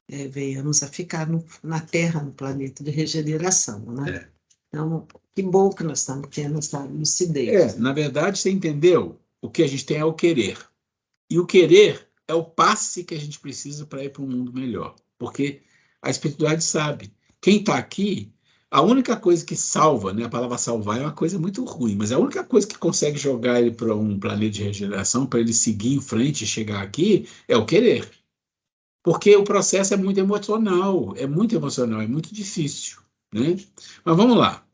venhamos a ficar na Terra, no planeta de regeneração, né? Então, que bom que nós estamos tendo essa lucidez. Na verdade, você entendeu? O que a gente tem é o querer. E o querer é o passe que a gente precisa para ir para um mundo melhor. Porque a espiritualidade sabe. Quem está aqui, a única coisa que salva, né? A palavra salvar é uma coisa muito ruim, mas a única coisa que consegue jogar ele para um planeta de regeneração, para ele seguir em frente e chegar aqui, é o querer. Porque o processo é muito emocional, é muito difícil. Né? Mas vamos lá.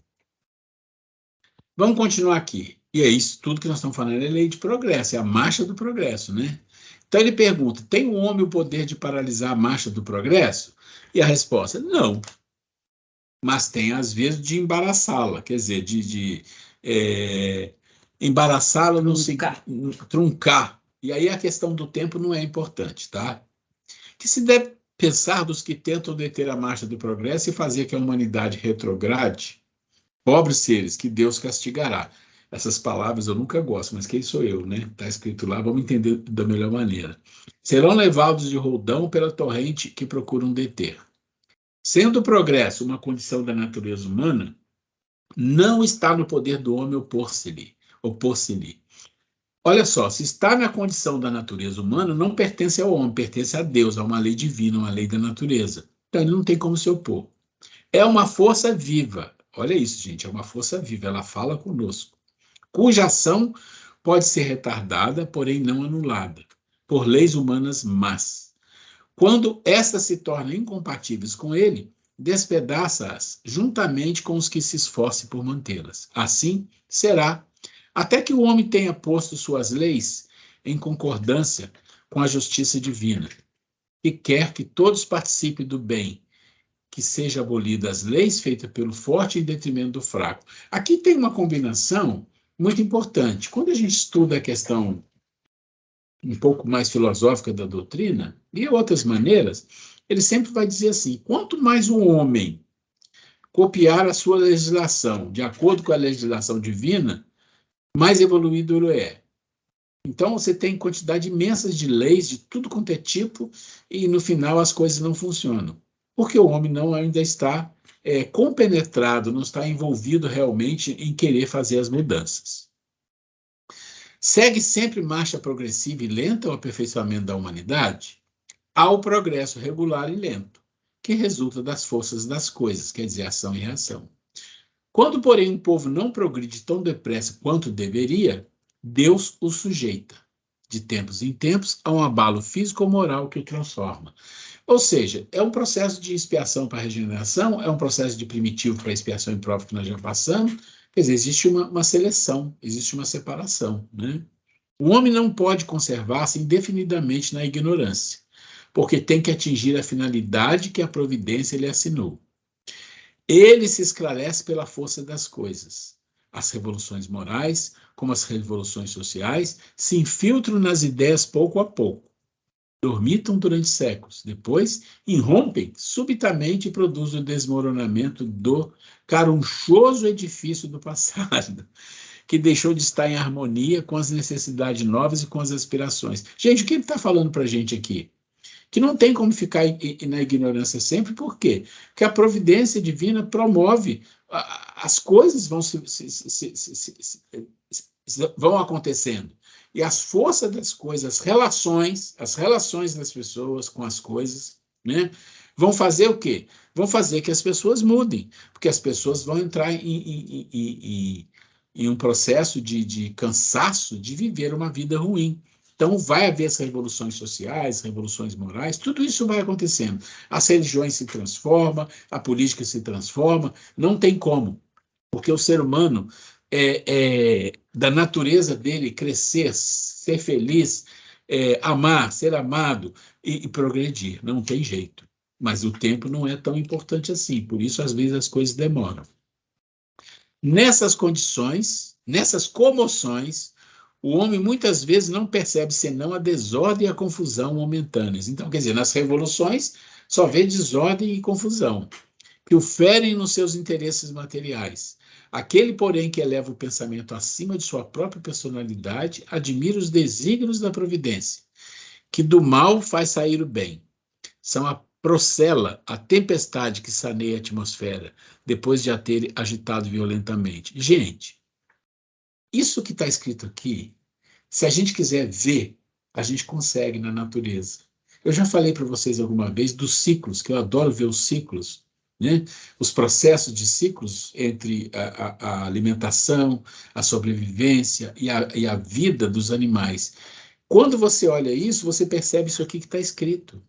Vamos continuar aqui. E é isso, tudo que nós estamos falando é lei de progresso, é a marcha do progresso, né? Então ele pergunta, tem o homem o poder de paralisar a marcha do progresso? E a resposta, não. Mas tem, às vezes, de embaraçá-la, quer dizer, de embaraçá-la no truncar. E aí a questão do tempo não é importante, tá? Que se deve pensar dos que tentam deter a marcha do progresso e fazer que a humanidade retrograde, pobres seres que Deus castigará. Essas palavras eu nunca gosto, mas quem sou eu, né? Está escrito lá, vamos entender da melhor maneira. Serão levados de roldão pela torrente que procuram deter. Sendo o progresso uma condição da natureza humana, não está no poder do homem opor-se-lhe. Olha só, se está na condição da natureza humana, não pertence ao homem, pertence a Deus, a uma lei divina, uma lei da natureza. Então ele não tem como se opor. É uma força viva. Olha isso, gente, é uma força viva, ela fala conosco, cuja ação pode ser retardada, porém não anulada, por leis humanas más. Quando estas se tornam incompatíveis com ele, despedaça-as juntamente com os que se esforcem por mantê-las. Assim será, até que o homem tenha posto suas leis em concordância com a justiça divina, e quer que todos participem do bem, que seja abolida as leis feitas pelo forte em detrimento do fraco. Aqui tem uma combinação muito importante. Quando a gente estuda a questão um pouco mais filosófica da doutrina, e outras maneiras, ele sempre vai dizer assim, quanto mais o homem copiar a sua legislação de acordo com a legislação divina, mais evoluído ele é. Então, você tem quantidade imensa de leis, de tudo quanto é tipo, e no final as coisas não funcionam. Porque o homem não ainda está compenetrado, não está envolvido realmente em querer fazer as mudanças. Segue sempre marcha progressiva e lenta o aperfeiçoamento da humanidade? Há o progresso regular e lento, que resulta das forças das coisas, quer dizer, ação e reação. Quando, porém, um povo não progride tão depressa quanto deveria, Deus o sujeita, de tempos em tempos, a um abalo físico ou moral que o transforma. Ou seja, é um processo de expiação para regeneração, é um processo de primitivo para expiação imprópria que nós já passamos. Quer dizer, existe uma seleção, existe uma separação, né? O homem não pode conservar-se indefinidamente na ignorância, porque tem que atingir a finalidade que a providência lhe assinou. Ele se esclarece pela força das coisas. As revoluções morais, como as revoluções sociais, se infiltram nas ideias pouco a pouco. Dormitam durante séculos, depois irrompem subitamente e produzem o desmoronamento do carunchoso edifício do passado, que deixou de estar em harmonia com as necessidades novas e com as aspirações. Gente, o que ele está falando para a gente aqui? Que não tem como ficar na ignorância sempre, por quê? Porque a providência divina promove, as coisas vão acontecendo. E as forças das coisas, as relações das pessoas com as coisas, né, vão fazer o quê? Vão fazer que as pessoas mudem, porque as pessoas vão entrar em um processo de cansaço de viver uma vida ruim. Então, vai haver as revoluções sociais, revoluções morais, tudo isso vai acontecendo. As religiões se transformam, a política se transforma, não tem como, porque o ser humano da natureza dele crescer, ser feliz, amar, ser amado e progredir. Não tem jeito. Mas o tempo não é tão importante assim, por isso às vezes as coisas demoram. Nessas condições, nessas comoções, o homem muitas vezes não percebe senão a desordem e a confusão momentâneas. Então, quer dizer, nas revoluções só vê desordem e confusão, que o ferem nos seus interesses materiais. Aquele, porém, que eleva o pensamento acima de sua própria personalidade, admira os desígnios da providência, que do mal faz sair o bem. São a procela, a tempestade que saneia a atmosfera, depois de a ter agitado violentamente. Gente, isso que está escrito aqui, se a gente quiser ver, a gente consegue na natureza. Eu já falei para vocês alguma vez dos ciclos, que eu adoro ver os ciclos, né? Os processos de ciclos entre a alimentação, a sobrevivência e a vida dos animais. Quando você olha isso, você percebe isso aqui que está escrito.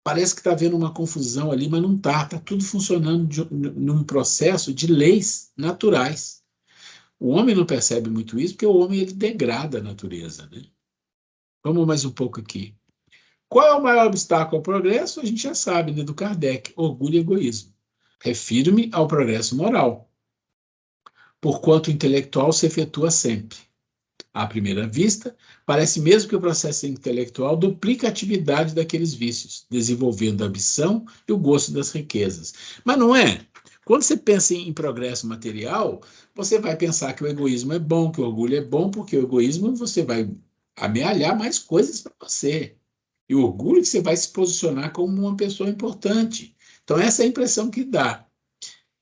Parece que está havendo uma confusão ali, mas não está. Está tudo funcionando num processo de leis naturais. O homem não percebe muito isso, porque o homem ele degrada a natureza, né? Vamos mais um pouco aqui. Qual é o maior obstáculo ao progresso? A gente já sabe, né, do Kardec, orgulho e egoísmo. Refiro-me ao progresso moral, porquanto o intelectual se efetua sempre. À primeira vista, parece mesmo que o processo intelectual duplica a atividade daqueles vícios, desenvolvendo a ambição e o gosto das riquezas. Mas não é. Quando você pensa em progresso material, você vai pensar que o egoísmo é bom, que o orgulho é bom, porque o egoísmo você vai amealhar mais coisas para você. E o orgulho que você vai se posicionar como uma pessoa importante. Então, essa é a impressão que dá.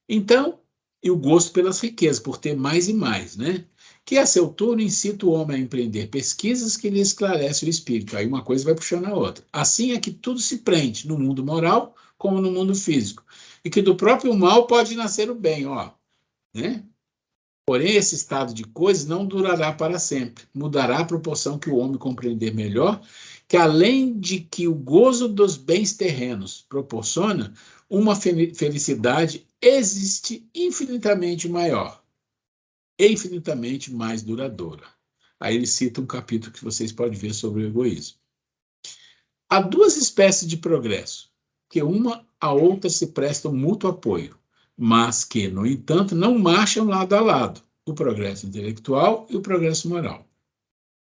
Então, e o gosto pelas riquezas, por ter mais e mais, né? Que a seu turno incita o homem a empreender pesquisas que lhe esclarecem o espírito. Aí uma coisa vai puxando a outra. Assim é que tudo se prende, no mundo moral como no mundo físico. E que do próprio mal pode nascer o bem, ó, né? Porém, esse estado de coisas não durará para sempre. Mudará a proporção que o homem compreender melhor que, além de que o gozo dos bens terrenos proporciona, uma felicidade existe infinitamente maior e infinitamente mais duradoura. Aí ele cita um capítulo que vocês podem ver sobre o egoísmo. Há duas espécies de progresso, que uma a outra se prestam mútuo apoio, mas que, no entanto, não marcham lado a lado, o progresso intelectual e o progresso moral.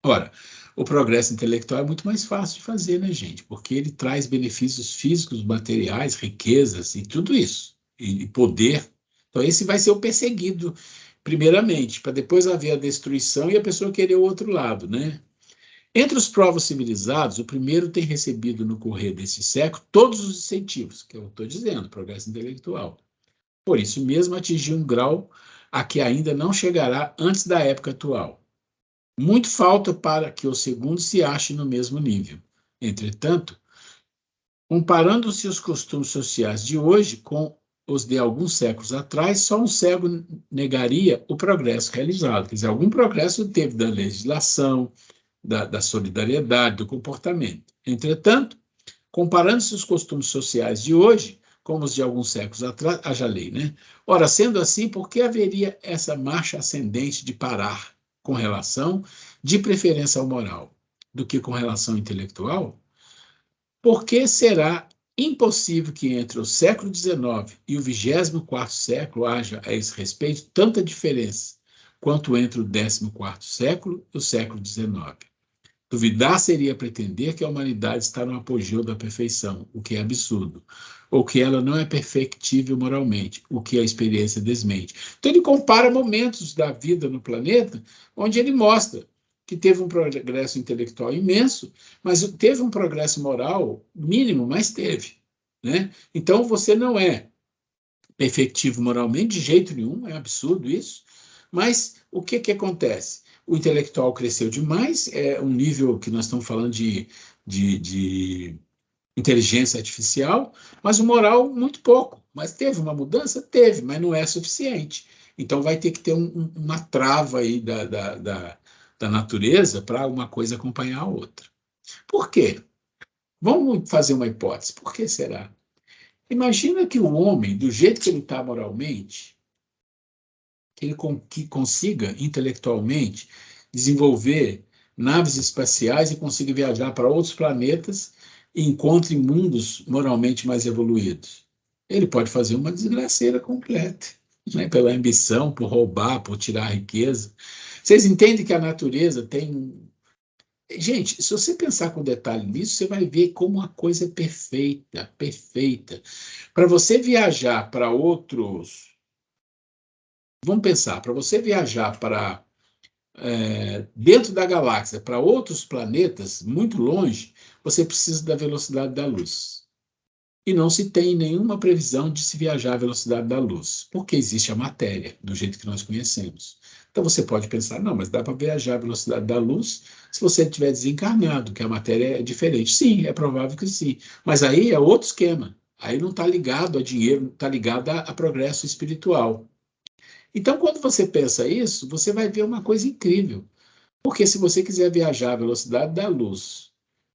Ora, o progresso intelectual é muito mais fácil de fazer, né, gente? Porque ele traz benefícios físicos, materiais, riquezas e tudo isso, e poder. Então, esse vai ser o perseguido, primeiramente, para depois haver a destruição e a pessoa querer o outro lado, né? Entre os povos civilizados, o primeiro tem recebido no correr desse século todos os incentivos, que eu estou dizendo, progresso intelectual. Por isso mesmo, atingiu um grau a que ainda não chegará antes da época atual. Muito falta para que o segundo se ache no mesmo nível. Entretanto, comparando-se os costumes sociais de hoje com os de alguns séculos atrás, só um cego negaria o progresso realizado. Quer dizer, algum progresso teve da legislação, da solidariedade, do comportamento. Entretanto, comparando-se os costumes sociais de hoje com os de alguns séculos atrás, haja lei, né? Ora, sendo assim, por que haveria essa marcha ascendente de parar com relação, de preferência ao moral, do que com relação ao intelectual? Por que será impossível que entre o século XIX e o 24º século haja, a esse respeito, tanta diferença quanto entre o 14º século e o século XIX? Duvidar seria pretender que a humanidade está no apogeu da perfeição, o que é absurdo, ou que ela não é perfectível moralmente, o que a experiência desmente. Então ele compara momentos da vida no planeta, onde ele mostra que teve um progresso intelectual imenso, mas teve um progresso moral mínimo, mas teve, né? Então você não é perfectivo moralmente de jeito nenhum, é absurdo isso, mas o que acontece? O intelectual cresceu demais, é um nível que nós estamos falando de inteligência artificial, mas o moral, muito pouco. Mas teve uma mudança? Teve, mas não é suficiente. Então vai ter que ter uma trava aí da natureza para uma coisa acompanhar a outra. Por quê? Vamos fazer uma hipótese. Por que será? Imagina que o homem, do jeito que ele está moralmente, que consiga intelectualmente desenvolver naves espaciais e consiga viajar para outros planetas e encontre mundos moralmente mais evoluídos. Ele pode fazer uma desgraceira completa, né? Pela ambição, por roubar, por tirar a riqueza. Vocês entendem que a natureza tem... Gente, se você pensar com detalhe nisso, você vai ver como a coisa é perfeita, perfeita. Para você viajar para outros... Vamos pensar, para você viajar para dentro da galáxia, para outros planetas, muito longe, você precisa da velocidade da luz. E não se tem nenhuma previsão de se viajar à velocidade da luz, porque existe a matéria, do jeito que nós conhecemos. Então você pode pensar, não, mas dá para viajar à velocidade da luz se você estiver desencarnado, que a matéria é diferente. Sim, é provável que sim. Mas aí é outro esquema. Aí não está ligado a dinheiro, está ligado a progresso espiritual. Então, quando você pensa isso, você vai ver uma coisa incrível. Porque se você quiser viajar à velocidade da luz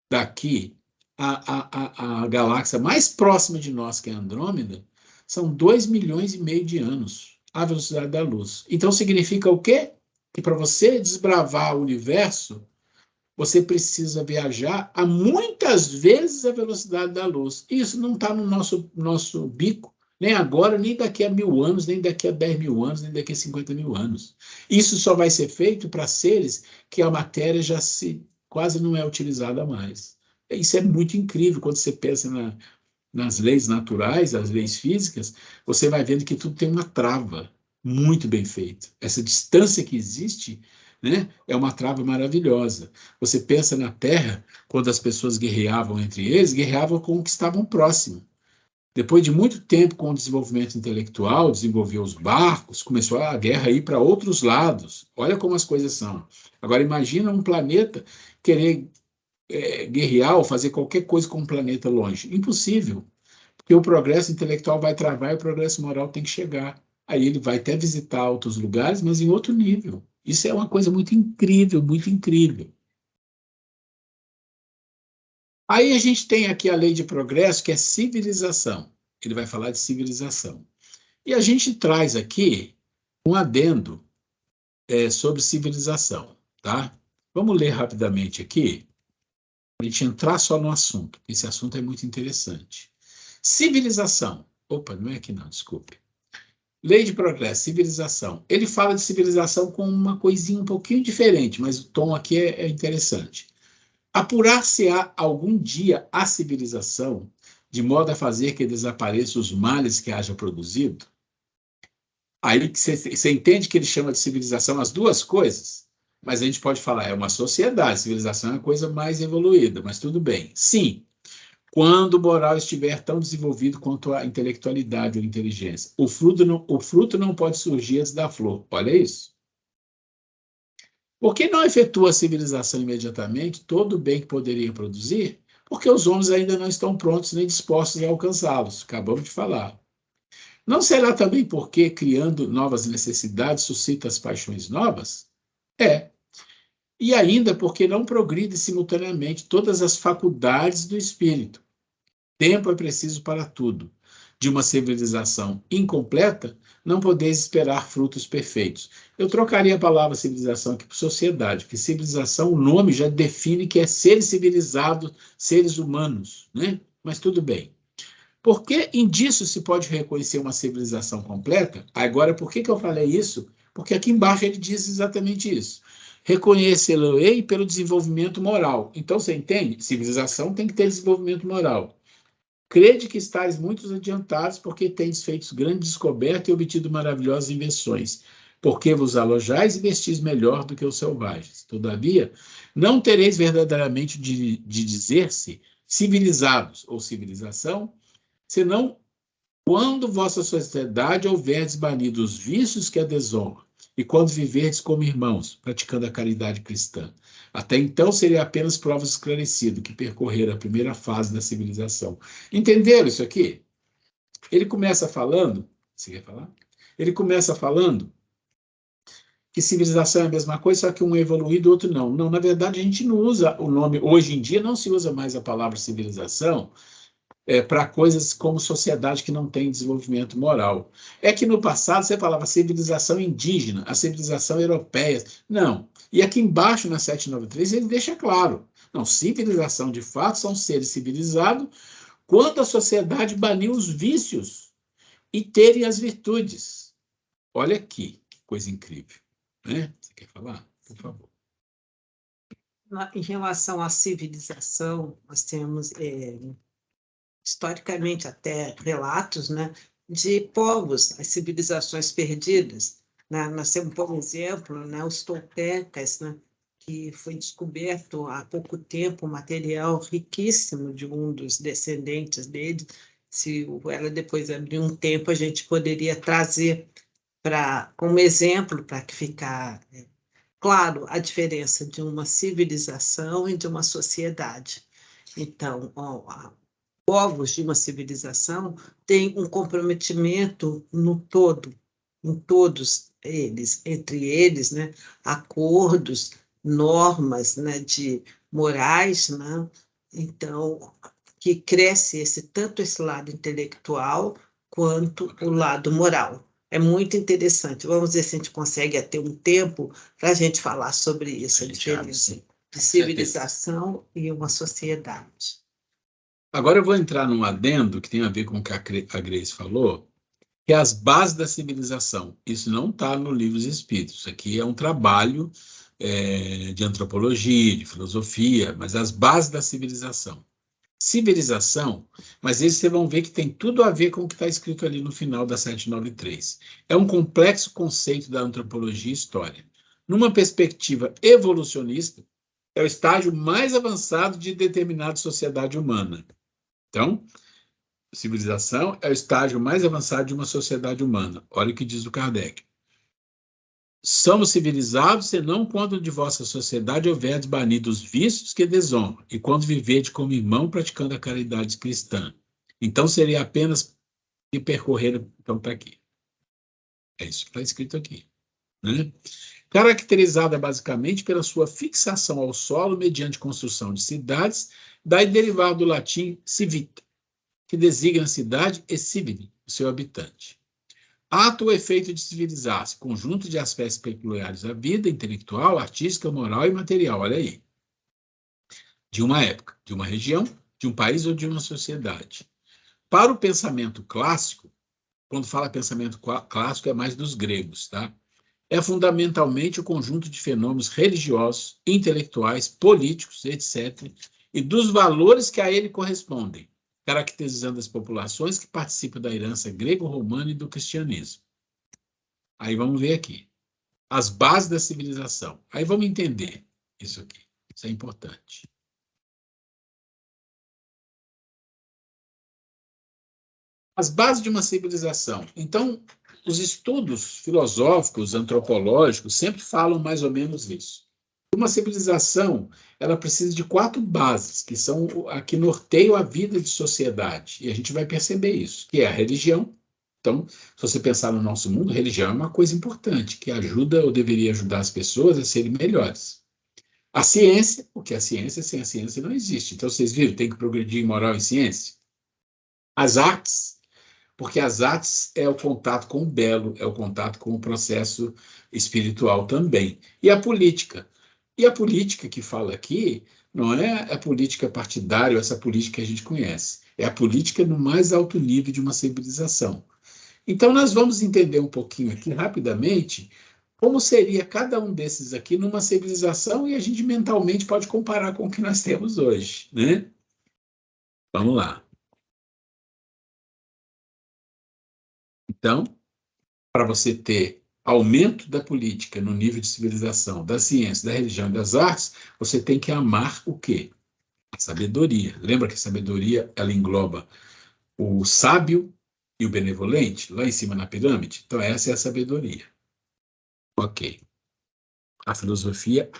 daqui a galáxia mais próxima de nós, que é a Andrômeda, são 2,5 milhões de anos a velocidade da luz. Então, significa o quê? Que para você desbravar o universo, você precisa viajar a muitas vezes a velocidade da luz. Isso não está no nosso bico, nem agora, nem daqui a 1000 anos, nem daqui a 10.000 anos, nem daqui a 50.000 anos. Isso só vai ser feito para seres que a matéria já quase não é utilizada mais. Isso é muito incrível quando você pensa nas leis naturais, as leis físicas, você vai vendo que tudo tem uma trava muito bem feita. Essa distância que existe, né, é uma trava maravilhosa. Você pensa na Terra, quando as pessoas guerreavam entre eles, guerreavam com o que estavam próximo. Depois de muito tempo com o desenvolvimento intelectual, desenvolveu os barcos, começou a guerra a ir para outros lados. Olha como as coisas são. Agora, imagina um planeta querer guerrear ou fazer qualquer coisa com um planeta longe. Impossível, porque o progresso intelectual vai travar e o progresso moral tem que chegar. Aí ele vai até visitar outros lugares, mas em outro nível. Isso é uma coisa muito incrível, muito incrível. Aí a gente tem aqui a lei de progresso, que é civilização. Ele vai falar de civilização. E a gente traz aqui um adendo sobre civilização, tá? Vamos ler rapidamente aqui, para a gente entrar só no assunto. Esse assunto é muito interessante. Civilização. Opa, não é aqui não, desculpe. Lei de progresso, civilização. Ele fala de civilização com uma coisinha um pouquinho diferente, mas o tom aqui é interessante. Apurar-se-á algum dia a civilização, de modo a fazer que desapareçam os males que haja produzido? Aí você entende que ele chama de civilização as duas coisas, mas a gente pode falar, é uma sociedade, civilização é a coisa mais evoluída, mas tudo bem. Sim, quando o moral estiver tão desenvolvido quanto a intelectualidade ou a inteligência. O fruto não pode surgir antes da flor. Olha isso. Por que não efetua a civilização imediatamente todo o bem que poderia produzir? Porque os homens ainda não estão prontos nem dispostos a alcançá-los. Acabamos de falar. Não será também porque, criando novas necessidades, suscita as paixões novas? É. E ainda porque não progride simultaneamente todas as faculdades do espírito. Tempo é preciso para tudo. De uma civilização incompleta, não podeis esperar frutos perfeitos. Eu trocaria a palavra civilização aqui por sociedade, porque civilização, o nome já define que é seres civilizados, seres humanos, né? Mas tudo bem. Por que indício se pode reconhecer uma civilização completa? Agora, por que eu falei isso? Porque aqui embaixo ele diz exatamente isso. Reconhecê-lo-ei pelo desenvolvimento moral. Então, você entende? Civilização tem que ter desenvolvimento moral. Crede que estáis muito adiantados, porque tendes feito grande descoberta e obtido maravilhosas invenções, porque vos alojais e vestis melhor do que os selvagens. Todavia, não tereis verdadeiramente de dizer-se civilizados ou civilização, senão quando vossa sociedade houverdes banido os vícios que a desonram, e quando viverdes como irmãos, praticando a caridade cristã. Até então seria apenas provas esclarecidas que percorreram a primeira fase da civilização. Entenderam isso aqui? Ele começa falando, você quer falar? Ele começa falando que civilização é a mesma coisa, só que um é evoluído e o outro não. Não, na verdade a gente não usa o nome, hoje em dia não se usa mais a palavra civilização, para coisas como sociedade que não tem desenvolvimento moral. É que no passado você falava civilização indígena, a civilização europeia. Não. E aqui embaixo, na 793, ele deixa claro. Não, civilização, de fato, são seres civilizados quando a sociedade baniu os vícios e terem as virtudes. Olha aqui, que coisa incrível. Né? Você quer falar? Por favor. Em relação à civilização, nós temos... historicamente até relatos, né, de povos, as civilizações perdidas, né? Nós temos, por exemplo, né, os toltecas, né, que foi descoberto há pouco tempo um material riquíssimo de um dos descendentes dele. Se ela depois abrir um tempo, a gente poderia trazer como exemplo para que ficar claro a diferença de uma civilização e de uma sociedade. Então, povos de uma civilização têm um comprometimento no todo, em todos eles, entre eles, né, acordos, normas, né, de morais, né, então, que cresce tanto esse lado intelectual quanto o lado moral. É muito interessante. Vamos ver se a gente consegue ter um tempo para a gente falar sobre isso, a diferença de civilização e uma sociedade. Agora eu vou entrar num adendo que tem a ver com o que a Grace falou, que é as bases da civilização. Isso não está no Livro dos Espíritos. Isso aqui é um trabalho de antropologia, de filosofia, mas as bases da civilização. civilização, mas eles vocês vão ver que tem tudo a ver com o que está escrito ali no final da 793. É um complexo conceito da antropologia e história. Numa perspectiva evolucionista, é o estágio mais avançado de determinada sociedade humana. Então, civilização é o estágio mais avançado de uma sociedade humana. Olha o que diz o Kardec. Somos civilizados, senão quando de vossa sociedade houverdes banido os vícios que desonram, e quando viverdes como irmão praticando a caridade cristã. Então seria apenas que percorrer, então está aqui. É isso que está escrito aqui. Né? Caracterizada basicamente pela sua fixação ao solo mediante construção de cidades, daí derivado do latim civita, que designa a cidade e civili, o seu habitante. Ato ou efeito de civilizar-se, conjunto de aspectos peculiares da vida, intelectual, artística, moral e material, olha aí. De uma época, de uma região, de um país ou de uma sociedade. Para o pensamento clássico, quando fala pensamento clássico é mais dos gregos, tá? É fundamentalmente o conjunto de fenômenos religiosos, intelectuais, políticos, etc., e dos valores que a ele correspondem, caracterizando as populações que participam da herança grego-romana e do cristianismo. Aí vamos ver aqui. As bases da civilização. Aí vamos entender isso aqui. Isso é importante. As bases de uma civilização. Então, os estudos filosóficos, antropológicos, sempre falam mais ou menos isso. Uma civilização, ela precisa de 4 bases, que são a que norteiam a vida de sociedade. E a gente vai perceber isso, que é a religião. Então, se você pensar no nosso mundo, a religião é uma coisa importante, que ajuda ou deveria ajudar as pessoas a serem melhores. A ciência, porque a ciência, sem a ciência não existe. Então, vocês viram, tem que progredir em moral e ciência. As artes, porque as artes é o contato com o belo, é o contato com o processo espiritual também. E a política. E a política que fala aqui não é a política partidária, essa política que a gente conhece. É a política no mais alto nível de uma civilização. Então, nós vamos entender um pouquinho aqui, rapidamente, como seria cada um desses aqui numa civilização e a gente mentalmente pode comparar com o que nós temos hoje, né? Vamos lá. Então, para você ter aumento da política no nível de civilização, da ciência, da religião e das artes, você tem que amar o quê? A sabedoria. Lembra que a sabedoria, ela engloba o sábio e o benevolente, lá em cima na pirâmide? Então, essa é a sabedoria. Ok. A filosofia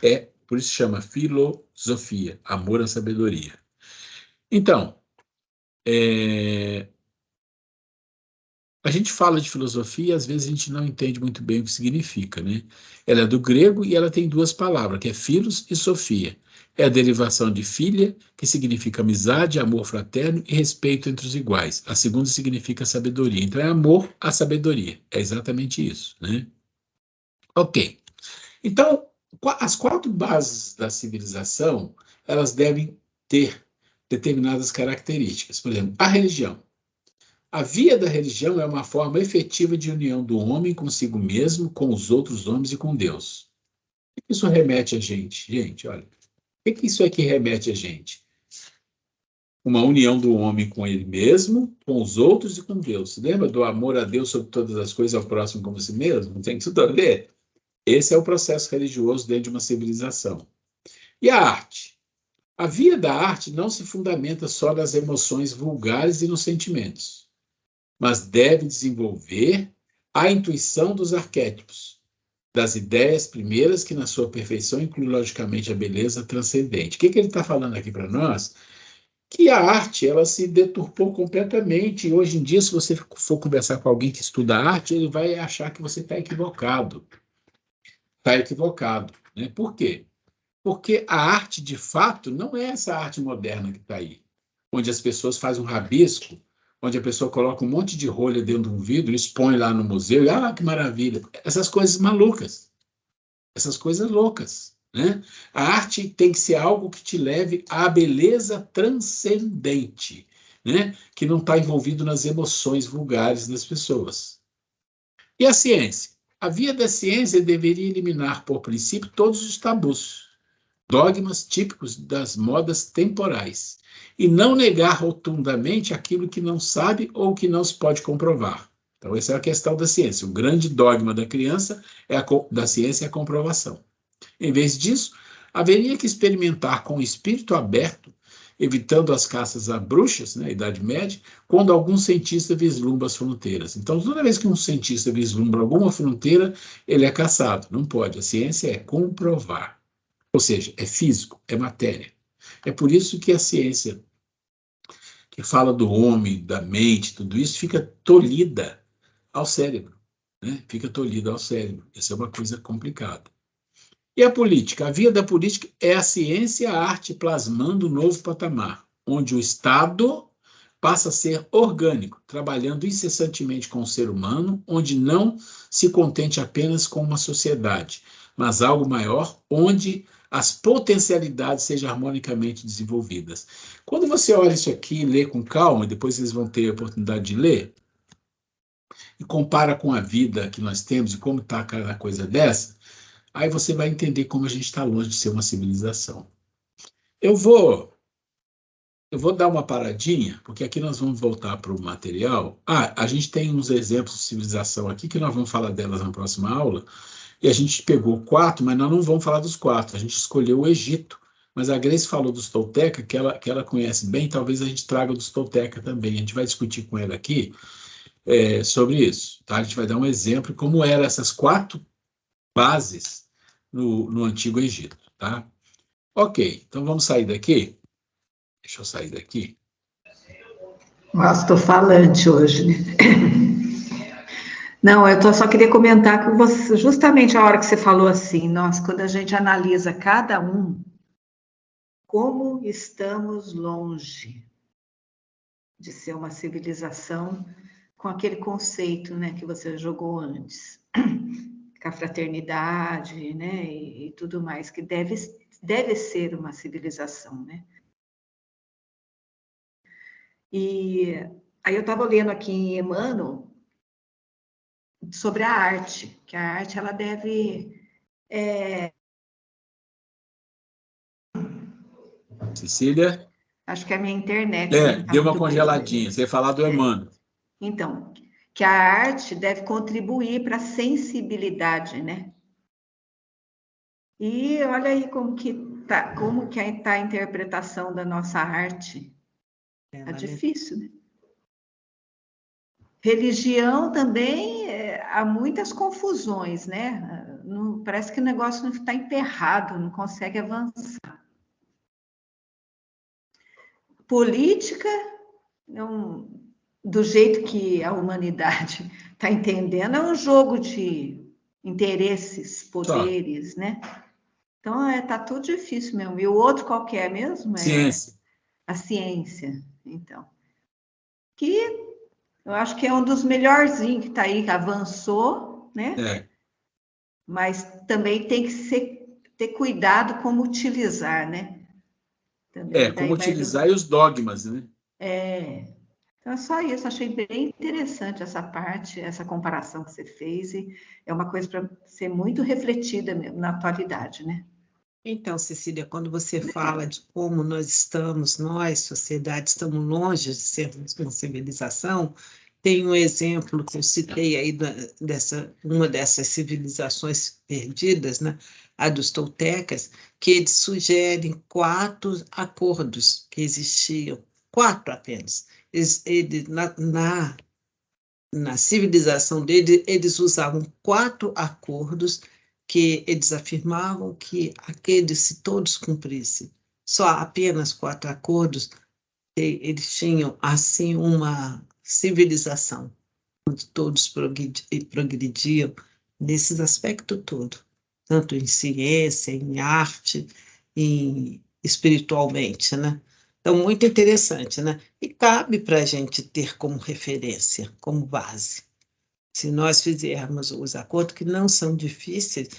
por isso chama filosofia, amor à sabedoria. Então, a gente fala de filosofia e às vezes a gente não entende muito bem o que significa, né? Ela é do grego e ela tem 2 palavras, que é philos e sofia. É a derivação de filia, que significa amizade, amor fraterno e respeito entre os iguais. A segunda significa sabedoria. Então é amor à sabedoria. É exatamente isso, né? Ok. Então, as 4 bases da civilização, elas devem ter determinadas características. Por exemplo, a religião. A via da religião é uma forma efetiva de união do homem consigo mesmo, com os outros homens e com Deus. O que isso remete a gente? Gente, olha, o que isso aqui remete a gente? Uma união do homem com ele mesmo, com os outros e com Deus. Lembra do amor a Deus sobre todas as coisas, ao próximo como a si mesmo? Não tem tudo a ver? Esse é o processo religioso dentro de uma civilização. E a arte? A via da arte não se fundamenta só nas emoções vulgares e nos sentimentos, mas deve desenvolver a intuição dos arquétipos, das ideias primeiras que, na sua perfeição, inclui logicamente a beleza transcendente. O que ele está falando aqui para nós? Que a arte, ela se deturpou completamente, e hoje em dia, se você for conversar com alguém que estuda arte, ele vai achar que você está equivocado. Está equivocado, né? Por quê? Porque a arte, de fato, não é essa arte moderna que está aí, onde as pessoas fazem um rabisco, onde a pessoa coloca um monte de rolha dentro de um vidro, expõe lá no museu, e que maravilha. Essas coisas malucas, essas coisas loucas, né? A arte tem que ser algo que te leve à beleza transcendente, né? Que não está envolvido nas emoções vulgares das pessoas. E a ciência? A via da ciência deveria eliminar, por princípio, todos os tabus, dogmas típicos das modas temporais, e não negar rotundamente aquilo que não sabe ou que não se pode comprovar. Então, essa é a questão da ciência. O grande dogma da criança, da ciência, é a comprovação. Em vez disso, haveria que experimentar com o espírito aberto, evitando as caças a bruxas, na Idade Média, quando algum cientista vislumbra as fronteiras. Então, toda vez que um cientista vislumbra alguma fronteira, ele é caçado. Não pode. A ciência é comprovar. Ou seja, é físico, é matéria. É por isso que a ciência, que fala do homem, da mente, tudo isso, fica tolhida ao cérebro. Né? Fica tolhida ao cérebro. Essa é uma coisa complicada. E a política? A via da política é a ciência e a arte plasmando um novo patamar, onde o Estado passa a ser orgânico, trabalhando incessantemente com o ser humano, onde não se contente apenas com uma sociedade, mas algo maior, onde as potencialidades sejam harmonicamente desenvolvidas. Quando você olha isso aqui e lê com calma, e depois vocês vão ter a oportunidade de ler, e compara com a vida que nós temos e como está cada coisa dessa, aí você vai entender como a gente está longe de ser uma civilização. Eu vou dar uma paradinha, porque aqui nós vamos voltar para o material. A gente tem uns exemplos de civilização aqui, que nós vamos falar delas na próxima aula, e a gente pegou 4, mas nós não vamos falar dos 4, a gente escolheu o Egito. Mas a Grace falou dos Tolteca, que ela conhece bem, talvez a gente traga dos Tolteca também. A gente vai discutir com ela aqui sobre isso. Tá? A gente vai dar um exemplo de como eram essas 4 bases no Antigo Egito, tá? Ok, então vamos sair daqui. Deixa eu sair daqui. Nossa, estou falante hoje, né? Não, só queria comentar que você, justamente a hora que você falou assim, nós, quando a gente analisa cada um, como estamos longe de ser uma civilização com aquele conceito, né, que você jogou antes, com a fraternidade, né, e tudo mais, que deve ser uma civilização, né? E aí eu estava lendo aqui em Emmanuel sobre a arte, que a arte ela deve... Cecília? Acho que é a minha internet tá Deu uma muito boa. congeladinha. Você ia falar do Emmanuel. Então, que a arte deve contribuir para a sensibilidade, né? E olha aí como que tá a interpretação da nossa arte. É difícil, né? Religião também, há muitas confusões, né? Parece que o negócio não está emperrado, não consegue avançar. Política, do jeito que a humanidade está entendendo, é um jogo de interesses, poderes, né? Então, tá tudo difícil mesmo. E o outro qual que é mesmo? Ciência. A ciência, então. Que eu acho que é um dos melhorzinhos que está aí, que avançou, né? Mas também tem que ter cuidado como utilizar, né? Também, como utilizar e os dogmas, né? Então é só isso, achei bem interessante essa parte, essa comparação que você fez, e é uma coisa para ser muito refletida mesmo na atualidade, né? Então, Cecília, quando você fala de como nós, sociedade, estamos longe de sermos uma civilização, tem um exemplo que eu citei aí uma dessas civilizações perdidas, né? A dos toltecas, que eles sugerem 4 acordos que existiam, 4 apenas. Na civilização deles, eles usavam 4 acordos que eles afirmavam que aqueles, se todos cumprissem, só apenas 4 acordos, eles tinham, assim, uma civilização, onde todos progrediam nesses aspectos todos, tanto em ciência, em arte, espiritualmente, né? Então, muito interessante, né? E cabe para a gente ter como referência, como base. Se nós fizermos os acordos, que não são difíceis,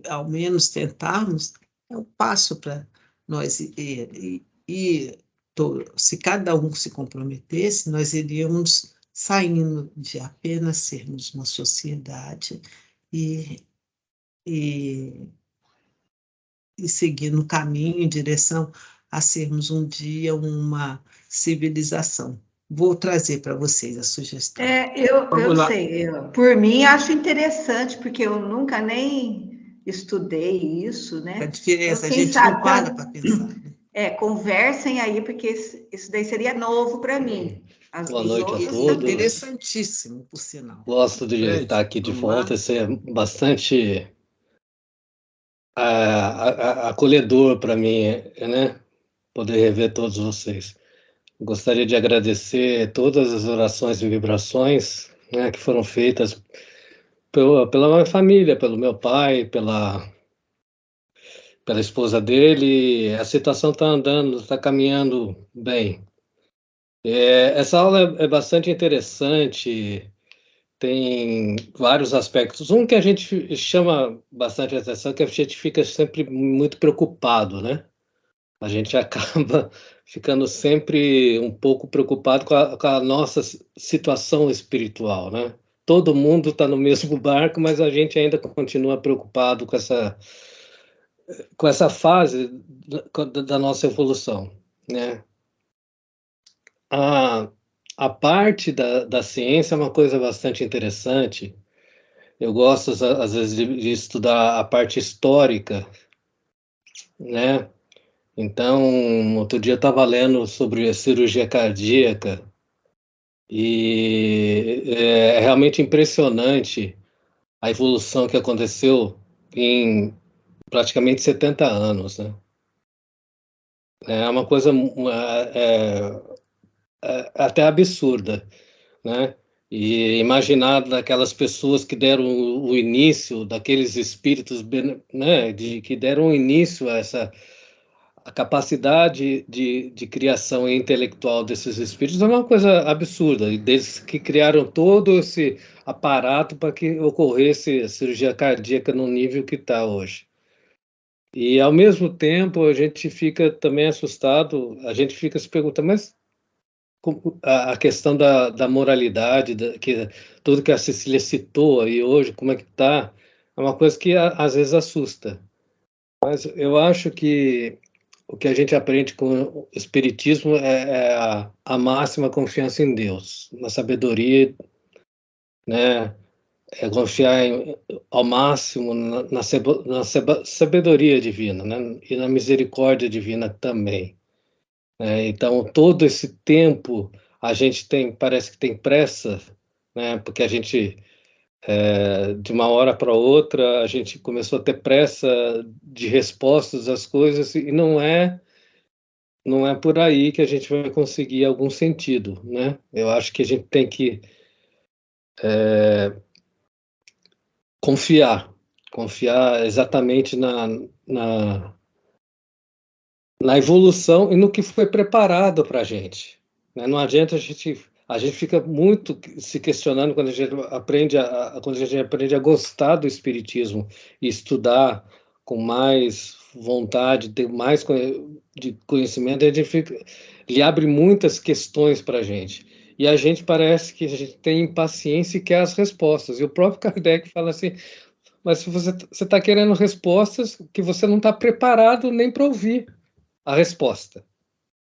ao menos tentarmos, é um passo para nós ir. Se cada um se comprometesse, nós iríamos saindo de apenas sermos uma sociedade e e seguir no caminho em direção a sermos um dia uma civilização. Vou trazer para vocês a sugestão. Eu sei. Por mim, acho interessante, porque eu nunca nem estudei isso, né? A diferença, a gente não para para pensar. Né? Conversem aí, porque isso daí seria novo para mim. Boa noite a todos. Interessantíssimo, por sinal. Gosto de estar aqui de volta, isso é bastante acolhedor para mim, né? Poder rever todos vocês. Gostaria de agradecer todas as orações e vibrações, né, que foram feitas pela minha família, pelo meu pai, pela esposa dele. A situação está andando, está caminhando bem. Essa aula é bastante interessante, tem vários aspectos. Um que a gente chama bastante atenção, que a gente fica sempre muito preocupado, né? A gente acaba ficando sempre um pouco preocupado com a nossa situação espiritual, né? Todo mundo está no mesmo barco, mas a gente ainda continua preocupado com essa fase da nossa evolução, né? A parte da ciência é uma coisa bastante interessante. Eu gosto, às vezes, de estudar a parte histórica, né? Então, outro dia eu estava lendo sobre a cirurgia cardíaca e é realmente impressionante a evolução que aconteceu em praticamente 70 anos, né? É uma coisa até absurda, né? E imaginar daquelas pessoas que deram o início, daqueles espíritos, né, que deram início a a capacidade de criação intelectual desses espíritos é uma coisa absurda, e desde que criaram todo esse aparato para que ocorresse a cirurgia cardíaca no nível que está hoje. E, ao mesmo tempo, a gente fica também assustado, a gente fica se perguntando, mas a questão da moralidade, tudo que a Cecília citou aí hoje, como é que está, é uma coisa que às vezes assusta. Mas eu acho que o que a gente aprende com o Espiritismo é a máxima confiança em Deus, na sabedoria, né? É confiar ao máximo na sabedoria divina, né? E na misericórdia divina também. Então, todo esse tempo a gente parece que tem pressa, né? Porque a gente, de uma hora para outra, a gente começou a ter pressa de respostas às coisas e não é por aí que a gente vai conseguir algum sentido, né? Eu acho que a gente tem que confiar exatamente na evolução e no que foi preparado para a gente, né? Não adianta a gente fica muito se questionando quando a gente aprende a gostar do espiritismo e estudar com mais vontade, ter mais de conhecimento, a gente ele abre muitas questões para a gente. E a gente parece que a gente tem impaciência e quer as respostas. E o próprio Kardec fala assim, mas se você está querendo respostas que você não está preparado nem para ouvir a resposta.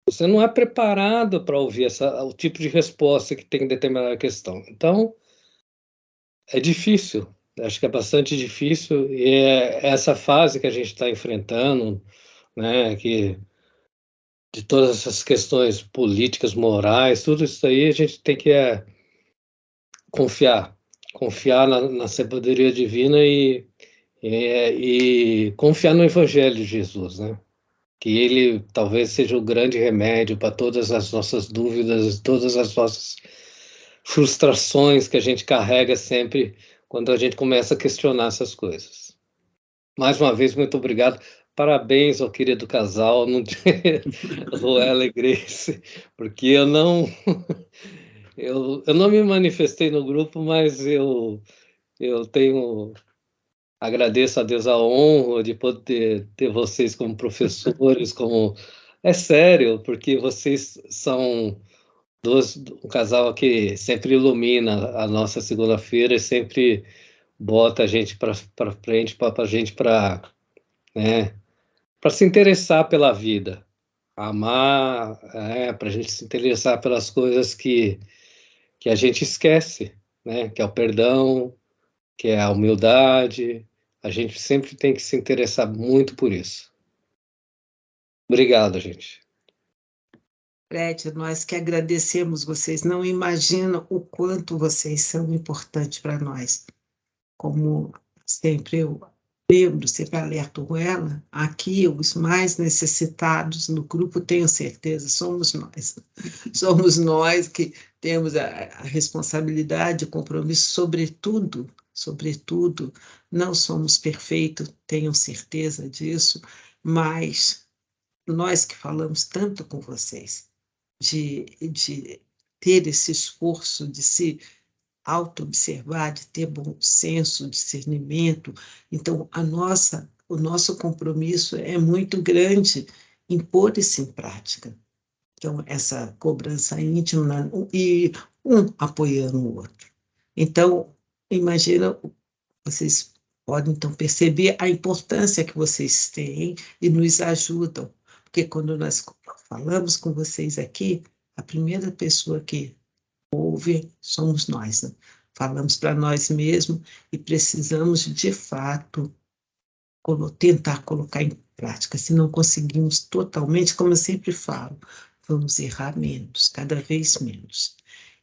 Você não é preparado para ouvir o tipo de resposta que tem determinada questão. Então, é difícil. Acho que é bastante difícil. E é essa fase que a gente está enfrentando, né, de todas essas questões políticas, morais, tudo isso aí a gente tem que confiar na sabedoria divina e confiar no Evangelho de Jesus, né? Que ele talvez seja o grande remédio para todas as nossas dúvidas, todas as nossas frustrações que a gente carrega sempre quando a gente começa a questionar essas coisas. Mais uma vez, muito obrigado. Parabéns ao querido casal, Ruela e Grace, porque eu não me manifestei no grupo, mas eu agradeço a Deus a honra de poder ter vocês como professores, é sério, porque vocês são um casal que sempre ilumina a nossa segunda-feira e sempre bota a gente para frente, para a gente, né, para se interessar pela vida, amar, para a gente se interessar pelas coisas que a gente esquece, né? Que é o perdão, que é a humildade. A gente sempre tem que se interessar muito por isso. Obrigado, gente. Fred, nós que agradecemos vocês, não imaginam o quanto vocês são importantes para nós. Como sempre eu lembro, sempre alerto ela, aqui os mais necessitados no grupo, tenho certeza, somos nós. Somos nós que temos a responsabilidade, o compromisso, sobretudo, não somos perfeitos, tenham certeza disso, mas nós que falamos tanto com vocês, de ter esse esforço de se auto-observar, de ter bom senso, discernimento. Então, o nosso compromisso é muito grande em pôr isso em prática. Então, essa cobrança íntima e um apoiando o outro. Então, imagina, vocês podem então perceber a importância que vocês têm e nos ajudam, porque quando nós falamos com vocês aqui, a primeira pessoa que ouve somos nós, né? Falamos para nós mesmos e precisamos, de fato, tentar colocar em prática. Se não conseguimos totalmente, como eu sempre falo, vamos errar menos, cada vez menos.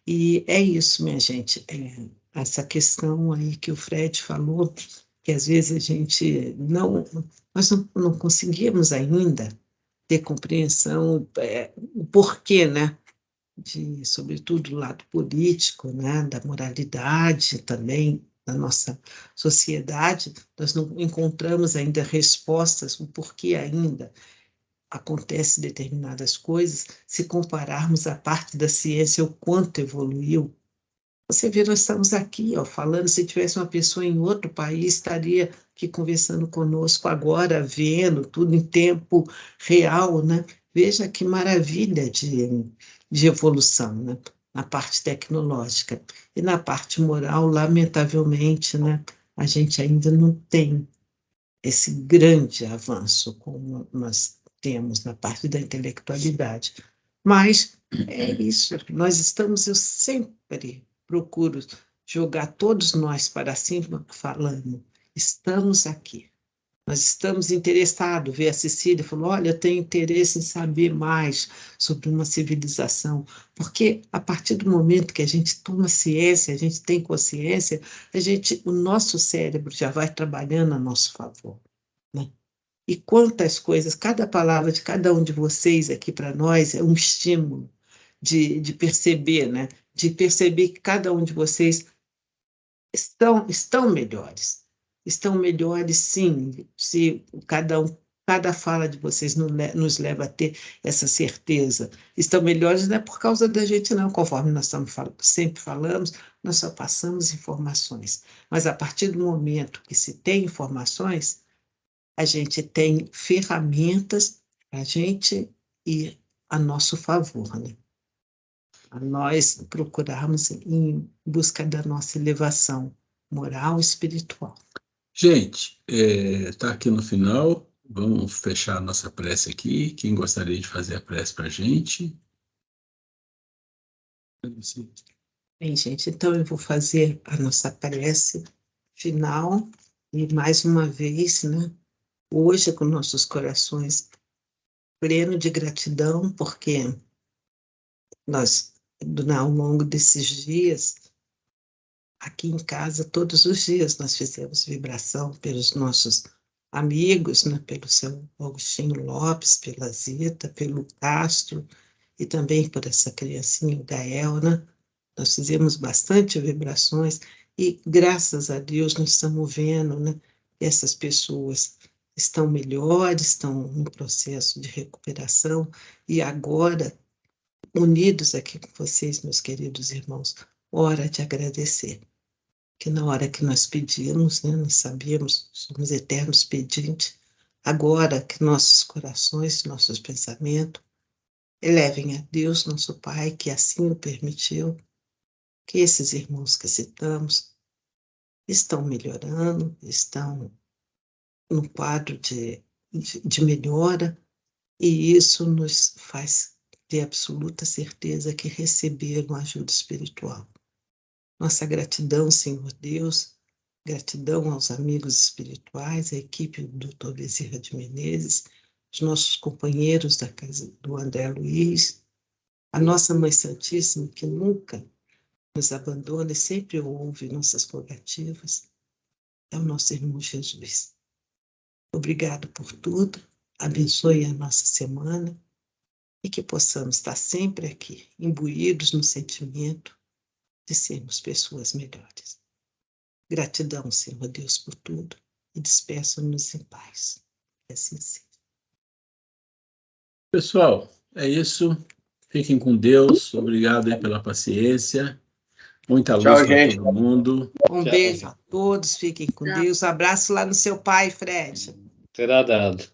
E é isso, minha gente, essa questão aí que o Fred falou, que às vezes a gente nós não conseguimos ainda ter compreensão, o porquê, né? Sobretudo do lado político, né, da moralidade também da nossa sociedade, nós não encontramos ainda respostas, o porquê ainda acontece determinadas coisas, se compararmos a parte da ciência, o quanto evoluiu. Você vê, nós estamos aqui, ó, falando, se tivesse uma pessoa em outro país, estaria aqui conversando conosco agora, vendo tudo em tempo real, né? Veja que maravilha de evolução, né? Na parte tecnológica. E na parte moral, lamentavelmente, né? A gente ainda não tem esse grande avanço como nós temos na parte da intelectualidade. Mas é isso, nós estamos, eu sempre procuro jogar todos nós para cima falando, estamos aqui. Nós estamos interessados, vê a Cecília, falou, olha, eu tenho interesse em saber mais sobre uma civilização, porque a partir do momento que a gente toma ciência, a gente tem consciência, o nosso cérebro já vai trabalhando a nosso favor, né? E quantas coisas, cada palavra de cada um de vocês aqui para nós é um estímulo de perceber, né? De perceber que cada um de vocês estão melhores. Estão melhores, sim, se cada fala de vocês nos leva a ter essa certeza. Estão melhores não é por causa da gente, não, conforme nós sempre falamos, nós só passamos informações. Mas a partir do momento que se tem informações, a gente tem ferramentas para a gente ir a nosso favor, né? A nós procurarmos em busca da nossa elevação moral e espiritual. Gente, está aqui no final, vamos fechar a nossa prece aqui. Quem gostaria de fazer a prece para a gente? Bem, gente, então eu vou fazer a nossa prece final e mais uma vez, né? Hoje com nossos corações plenos de gratidão, porque nós, ao longo desses dias, aqui em casa, todos os dias, nós fizemos vibração pelos nossos amigos, né? Pelo seu Agostinho Lopes, pela Zita, pelo Castro, e também por essa criancinha, o Gael, né? Nós fizemos bastante vibrações, e graças a Deus nós estamos vendo, né? Essas pessoas estão melhores, estão no processo de recuperação, e agora, unidos aqui com vocês, meus queridos irmãos, hora de agradecer. Que na hora que nós pedimos, né, nós sabíamos, somos eternos pedintes, agora que nossos corações, nossos pensamentos, elevem a Deus, nosso Pai, que assim o permitiu, que esses irmãos que citamos estão melhorando, estão no quadro de de melhora, e isso nos faz ter absoluta certeza que receberam ajuda espiritual. Nossa gratidão, Senhor Deus, gratidão aos amigos espirituais, a equipe do Dr. Bezerra de Menezes, os nossos companheiros da casa do André Luiz, a nossa Mãe Santíssima, que nunca nos abandona e sempre ouve nossas rogativas, é o nosso irmão Jesus. Obrigado por tudo, abençoe a nossa semana e que possamos estar sempre aqui, imbuídos no sentimento de sermos pessoas melhores. Gratidão, Senhor Deus, por tudo e despeço-nos em paz. Que assim seja. Pessoal, é isso. Fiquem com Deus. Obrigado aí pela paciência. Muita luz para todo mundo. Um beijo a todos. Fiquem com Deus. Abraço lá no seu pai, Fred. Será dado.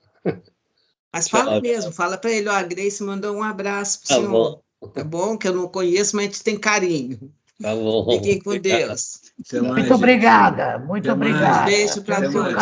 Mas fala mesmo, fala para ele, ó, a Grace mandou um abraço para o senhor. Bom. Tá bom? Que eu não conheço, mas a gente tem carinho. Tá bom. Fiquem com Deus. Muito obrigada, muito obrigada. Beijo para todos.